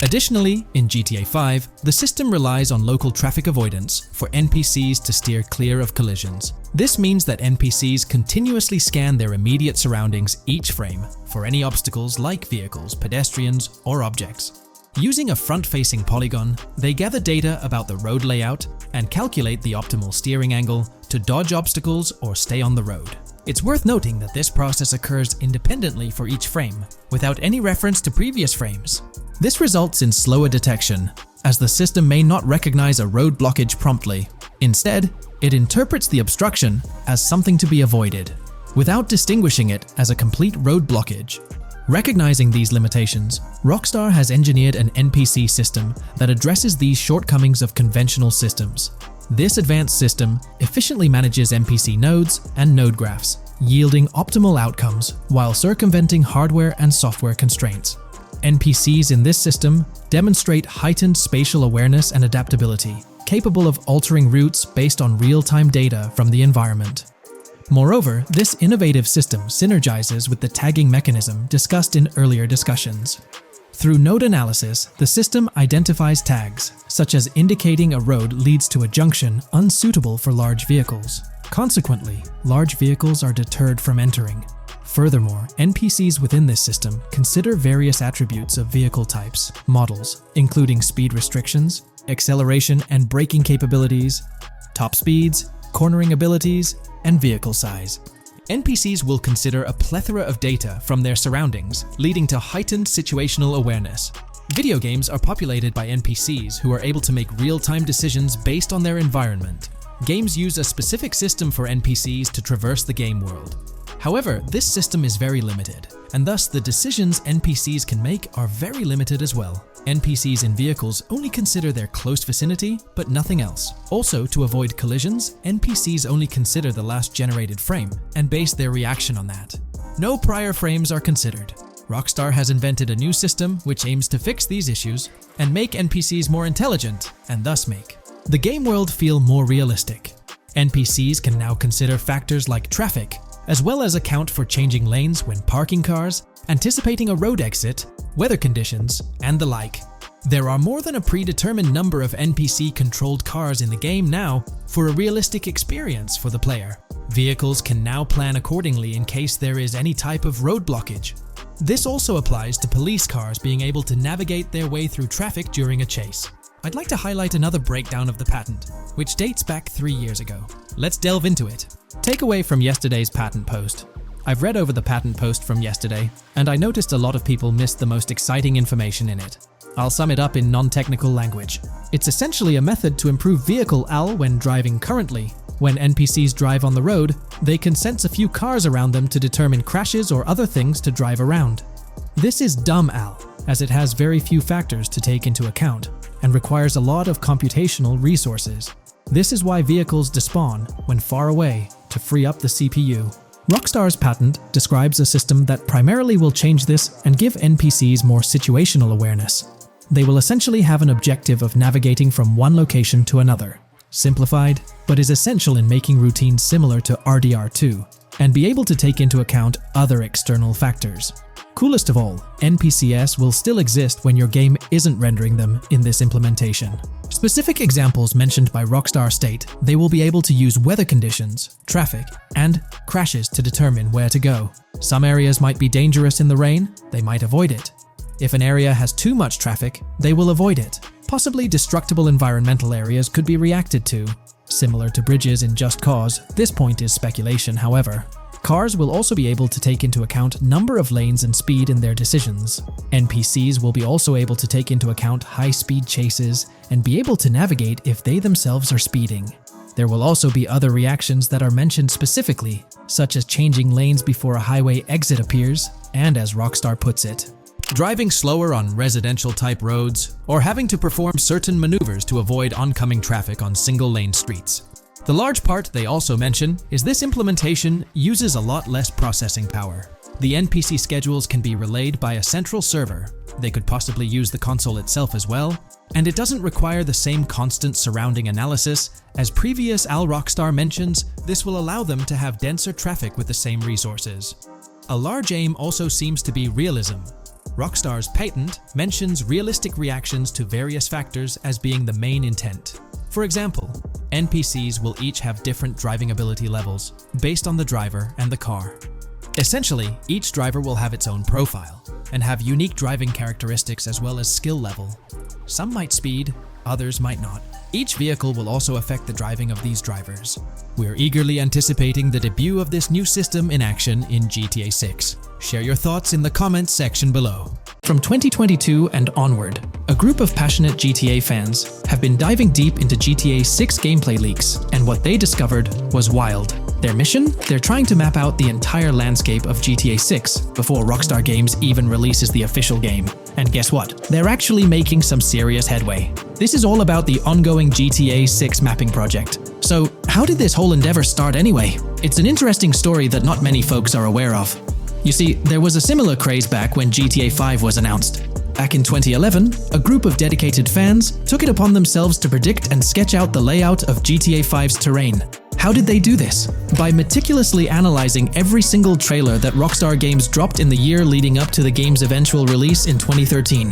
Additionally, in GTA 5, the system relies on local traffic avoidance for NPCs to steer clear of collisions. This means that NPCs continuously scan their immediate surroundings each frame for any obstacles like vehicles, pedestrians, or objects. Using a front-facing polygon, they gather data about the road layout and calculate the optimal steering angle to dodge obstacles or stay on the road. It's worth noting that this process occurs independently for each frame, without any reference to previous frames. This results in slower detection, as the system may not recognize a road blockage promptly. Instead, it interprets the obstruction as something to be avoided, without distinguishing it as a complete road blockage. Recognizing these limitations, Rockstar has engineered an NPC system that addresses these shortcomings of conventional systems. This advanced system efficiently manages NPC nodes and node graphs, yielding optimal outcomes while circumventing hardware and software constraints. NPCs in this system demonstrate heightened spatial awareness and adaptability, capable of altering routes based on real-time data from the environment. Moreover, this innovative system synergizes with the tagging mechanism discussed in earlier discussions. Through node analysis, the system identifies tags, such as indicating a road leads to a junction unsuitable for large vehicles. Consequently, large vehicles are deterred from entering. Furthermore, NPCs within this system consider various attributes of vehicle types, models, including speed restrictions, acceleration and braking capabilities, top speeds, cornering abilities, and vehicle size. NPCs will consider a plethora of data from their surroundings, leading to heightened situational awareness. Video games are populated by NPCs who are able to make real-time decisions based on their environment. Games use a specific system for NPCs to traverse the game world. However, this system is very limited, and thus the decisions NPCs can make are very limited as well. NPCs in vehicles only consider their close vicinity, but nothing else. Also, to avoid collisions, NPCs only consider the last generated frame and base their reaction on that. No prior frames are considered. Rockstar has invented a new system which aims to fix these issues and make NPCs more intelligent, and thus make the game world feel more realistic. NPCs can now consider factors like traffic, as well as account for changing lanes when parking cars, anticipating a road exit, weather conditions, and the like. There are more than a predetermined number of NPC-controlled cars in the game now for a realistic experience for the player. Vehicles can now plan accordingly in case there is any type of road blockage. This also applies to police cars being able to navigate their way through traffic during a chase. I'd like to highlight another breakdown of the patent, which dates back 3 years ago. Let's delve into it. Takeaway from yesterday's patent post. I've read over the patent post from yesterday, and I noticed a lot of people missed the most exciting information in it. I'll sum it up in non-technical language. It's essentially a method to improve vehicle AL when driving currently. When NPCs drive on the road, they can sense a few cars around them to determine crashes or other things to drive around. This is dumb AL, as it has very few factors to take into account, and requires a lot of computational resources. This is why vehicles despawn when far away to free up the CPU. Rockstar's patent describes a system that primarily will change this and give NPCs more situational awareness. They will essentially have an objective of navigating from one location to another. Simplified, but is essential in making routines similar to RDR2, and be able to take into account other external factors. Coolest of all, NPCs will still exist when your game isn't rendering them in this implementation. Specific examples mentioned by Rockstar state they will be able to use weather conditions, traffic, and crashes to determine where to go. Some areas might be dangerous in the rain, they might avoid it. If an area has too much traffic, they will avoid it. Possibly destructible environmental areas could be reacted to. Similar to bridges in Just Cause, this point is speculation, however. Cars will also be able to take into account number of lanes and speed in their decisions. NPCs will be also able to take into account high-speed chases and be able to navigate if they themselves are speeding. There will also be other reactions that are mentioned specifically, such as changing lanes before a highway exit appears, and as Rockstar puts it, driving slower on residential-type roads, or having to perform certain maneuvers to avoid oncoming traffic on single-lane streets. The large part they also mention is this implementation uses a lot less processing power. The NPC schedules can be relayed by a central server. They could possibly use the console itself as well, and it doesn't require the same constant surrounding analysis. As previous Rockstar mentions, this will allow them to have denser traffic with the same resources. A large aim also seems to be realism. Rockstar's patent mentions realistic reactions to various factors as being the main intent. For example, NPCs will each have different driving ability levels based on the driver and the car. Essentially, each driver will have its own profile and have unique driving characteristics as well as skill level. Some might speed, others might not. Each vehicle will also affect the driving of these drivers. We're eagerly anticipating the debut of this new system in action in GTA 6. Share your thoughts in the comments section below. From 2022 and onward, a group of passionate GTA fans have been diving deep into GTA 6 gameplay leaks, and what they discovered was wild. Their mission? They're trying to map out the entire landscape of GTA 6 before Rockstar Games even releases the official game. And guess what? They're actually making some serious headway. This is all about the ongoing GTA 6 mapping project. So, how did this whole endeavor start anyway? It's an interesting story that not many folks are aware of. You see, there was a similar craze back when GTA 5 was announced. Back in 2011, a group of dedicated fans took it upon themselves to predict and sketch out the layout of GTA 5's terrain. How did they do this? By meticulously analyzing every single trailer that Rockstar Games dropped in the year leading up to the game's eventual release in 2013.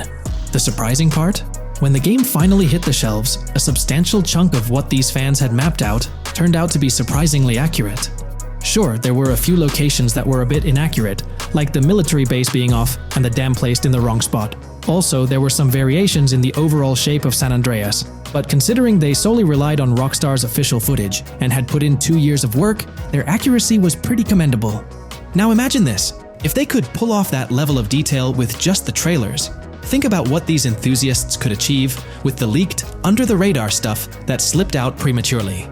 The surprising part? When the game finally hit the shelves, a substantial chunk of what these fans had mapped out turned out to be surprisingly accurate. Sure, there were a few locations that were a bit inaccurate, like the military base being off and the dam placed in the wrong spot. Also, there were some variations in the overall shape of San Andreas, but considering they solely relied on Rockstar's official footage and had put in 2 years of work, their accuracy was pretty commendable. Now imagine this, if they could pull off that level of detail with just the trailers. Think about what these enthusiasts could achieve with the leaked, under-the-radar stuff that slipped out prematurely.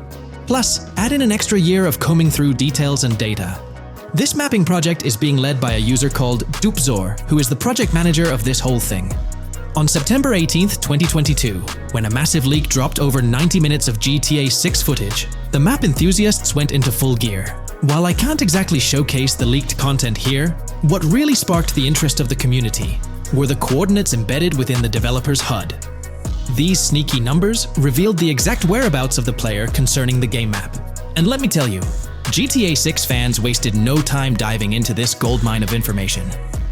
Plus, add in an extra year of combing through details and data. This mapping project is being led by a user called Dupzor, who is the project manager of this whole thing. On September 18th, 2022, when a massive leak dropped over 90 minutes of GTA 6 footage, the map enthusiasts went into full gear. While I can't exactly showcase the leaked content here, what really sparked the interest of the community were the coordinates embedded within the developer's HUD. These sneaky numbers revealed the exact whereabouts of the player concerning the game map. And let me tell you, GTA 6 fans wasted no time diving into this goldmine of information.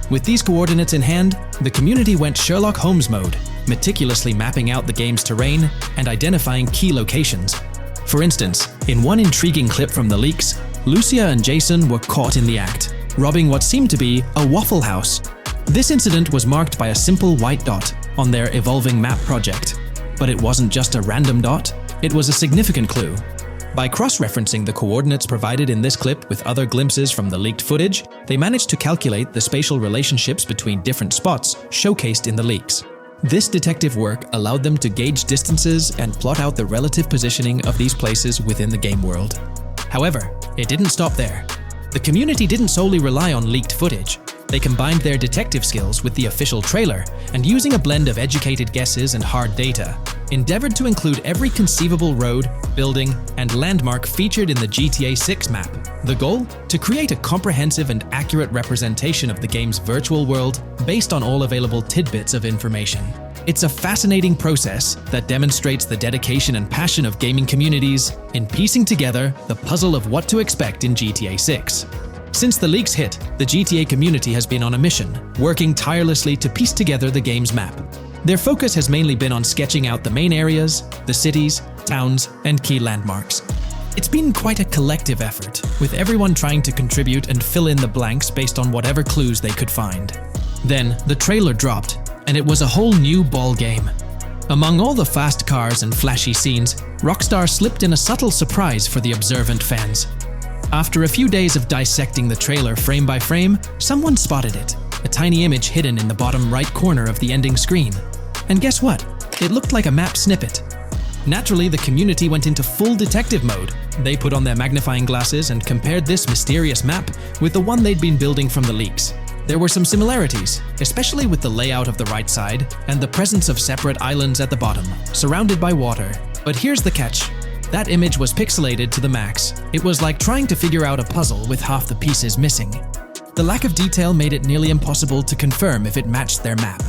With these coordinates in hand, the community went Sherlock Holmes mode, meticulously mapping out the game's terrain and identifying key locations. For instance, in one intriguing clip from the leaks, Lucia and Jason were caught in the act, robbing what seemed to be a Waffle House. This incident was marked by a simple white dot on their evolving map project. But it wasn't just a random dot, it was a significant clue. By cross-referencing the coordinates provided in this clip with other glimpses from the leaked footage, they managed to calculate the spatial relationships between different spots showcased in the leaks. This detective work allowed them to gauge distances and plot out the relative positioning of these places within the game world. However, it didn't stop there. The community didn't solely rely on leaked footage. They combined their detective skills with the official trailer and, using a blend of educated guesses and hard data, endeavored to include every conceivable road, building, and landmark featured in the GTA 6 map. The goal? To create a comprehensive and accurate representation of the game's virtual world based on all available tidbits of information. It's a fascinating process that demonstrates the dedication and passion of gaming communities in piecing together the puzzle of what to expect in GTA 6. Since the leaks hit, the GTA community has been on a mission, working tirelessly to piece together the game's map. Their focus has mainly been on sketching out the main areas, the cities, towns, and key landmarks. It's been quite a collective effort, with everyone trying to contribute and fill in the blanks based on whatever clues they could find. Then, the trailer dropped, and it was a whole new ball game. Among all the fast cars and flashy scenes, Rockstar slipped in a subtle surprise for the observant fans. After a few days of dissecting the trailer frame by frame, someone spotted it, a tiny image hidden in the bottom right corner of the ending screen. And guess what? It looked like a map snippet. Naturally, the community went into full detective mode. They put on their magnifying glasses and compared this mysterious map with the one they'd been building from the leaks. There were some similarities, especially with the layout of the right side and the presence of separate islands at the bottom, surrounded by water. But here's the catch. That image was pixelated to the max. It was like trying to figure out a puzzle with half the pieces missing. The lack of detail made it nearly impossible to confirm if it matched their map.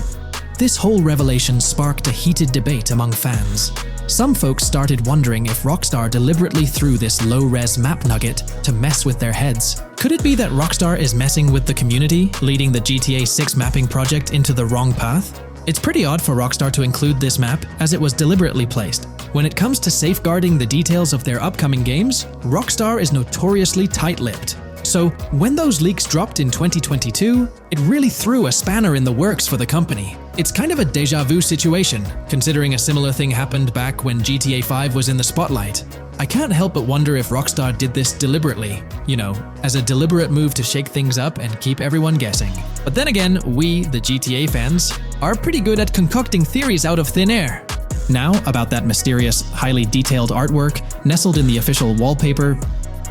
This whole revelation sparked a heated debate among fans. Some folks started wondering if Rockstar deliberately threw this low-res map nugget to mess with their heads. Could it be that Rockstar is messing with the community, leading the GTA 6 mapping project into the wrong path? It's pretty odd for Rockstar to include this map, as it was deliberately placed. When it comes to safeguarding the details of their upcoming games, Rockstar is notoriously tight-lipped. So, when those leaks dropped in 2022, it really threw a spanner in the works for the company. It's kind of a déjà vu situation, considering a similar thing happened back when GTA 5 was in the spotlight. I can't help but wonder if Rockstar did this deliberately, as a deliberate move to shake things up and keep everyone guessing. But then again, we, the GTA fans, are pretty good at concocting theories out of thin air. Now, about that mysterious, highly detailed artwork nestled in the official wallpaper,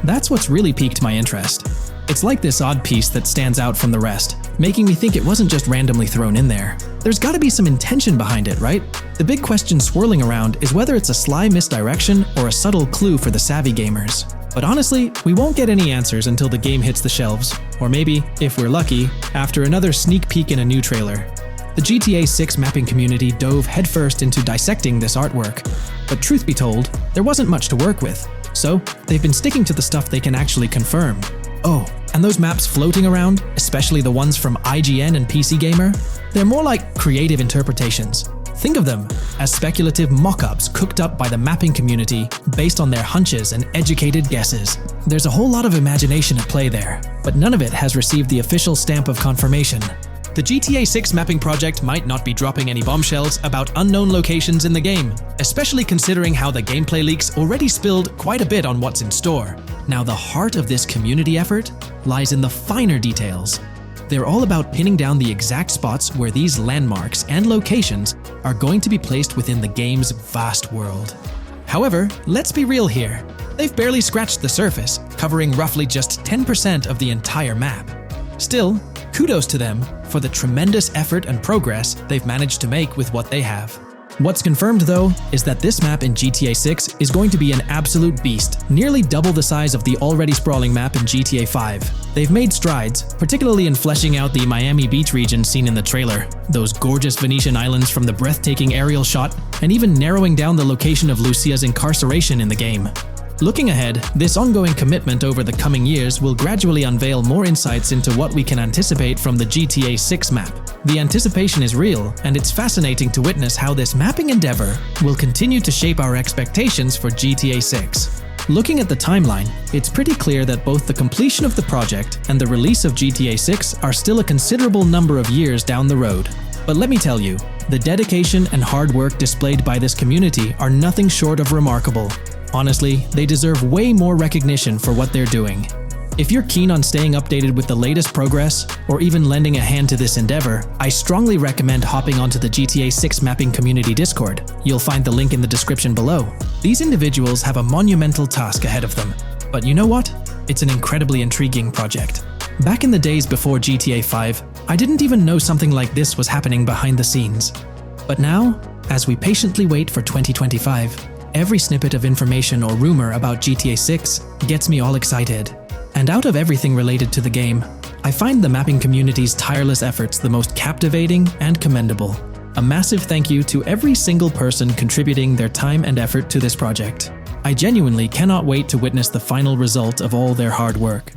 that's what's really piqued my interest. It's like this odd piece that stands out from the rest, making me think it wasn't just randomly thrown in there. There's gotta be some intention behind it, right? The big question swirling around is whether it's a sly misdirection or a subtle clue for the savvy gamers. But honestly, we won't get any answers until the game hits the shelves, or maybe, if we're lucky, after another sneak peek in a new trailer. The GTA 6 mapping community dove headfirst into dissecting this artwork, but truth be told, there wasn't much to work with. So, they've been sticking to the stuff they can actually confirm. Oh, and those maps floating around, especially the ones from IGN and PC Gamer, they're more like creative interpretations. Think of them as speculative mock-ups cooked up by the mapping community based on their hunches and educated guesses. There's a whole lot of imagination at play there, but none of it has received the official stamp of confirmation. The GTA 6 mapping project might not be dropping any bombshells about unknown locations in the game, especially considering how the gameplay leaks already spilled quite a bit on what's in store. Now, the heart of this community effort lies in the finer details. They're all about pinning down the exact spots where these landmarks and locations are going to be placed within the game's vast world. However, let's be real here. They've barely scratched the surface, covering roughly just 10% of the entire map. Still, kudos to them for the tremendous effort and progress they've managed to make with what they have. What's confirmed, though, is that this map in GTA 6 is going to be an absolute beast, nearly double the size of the already sprawling map in GTA 5. They've made strides, particularly in fleshing out the Miami Beach region seen in the trailer, those gorgeous Venetian islands from the breathtaking aerial shot, and even narrowing down the location of Lucia's incarceration in the game. Looking ahead, this ongoing commitment over the coming years will gradually unveil more insights into what we can anticipate from the GTA 6 map. The anticipation is real, and it's fascinating to witness how this mapping endeavor will continue to shape our expectations for GTA 6. Looking at the timeline, it's pretty clear that both the completion of the project and the release of GTA 6 are still a considerable number of years down the road. But let me tell you, the dedication and hard work displayed by this community are nothing short of remarkable. Honestly, they deserve way more recognition for what they're doing. If you're keen on staying updated with the latest progress, or even lending a hand to this endeavor, I strongly recommend hopping onto the GTA 6 mapping community Discord. You'll find the link in the description below. These individuals have a monumental task ahead of them. But you know what? It's an incredibly intriguing project. Back in the days before GTA 5, I didn't even know something like this was happening behind the scenes. But now, as we patiently wait for 2025, every snippet of information or rumor about GTA 6 gets me all excited. And out of everything related to the game, I find the mapping community's tireless efforts the most captivating and commendable. A massive thank you to every single person contributing their time and effort to this project. I genuinely cannot wait to witness the final result of all their hard work.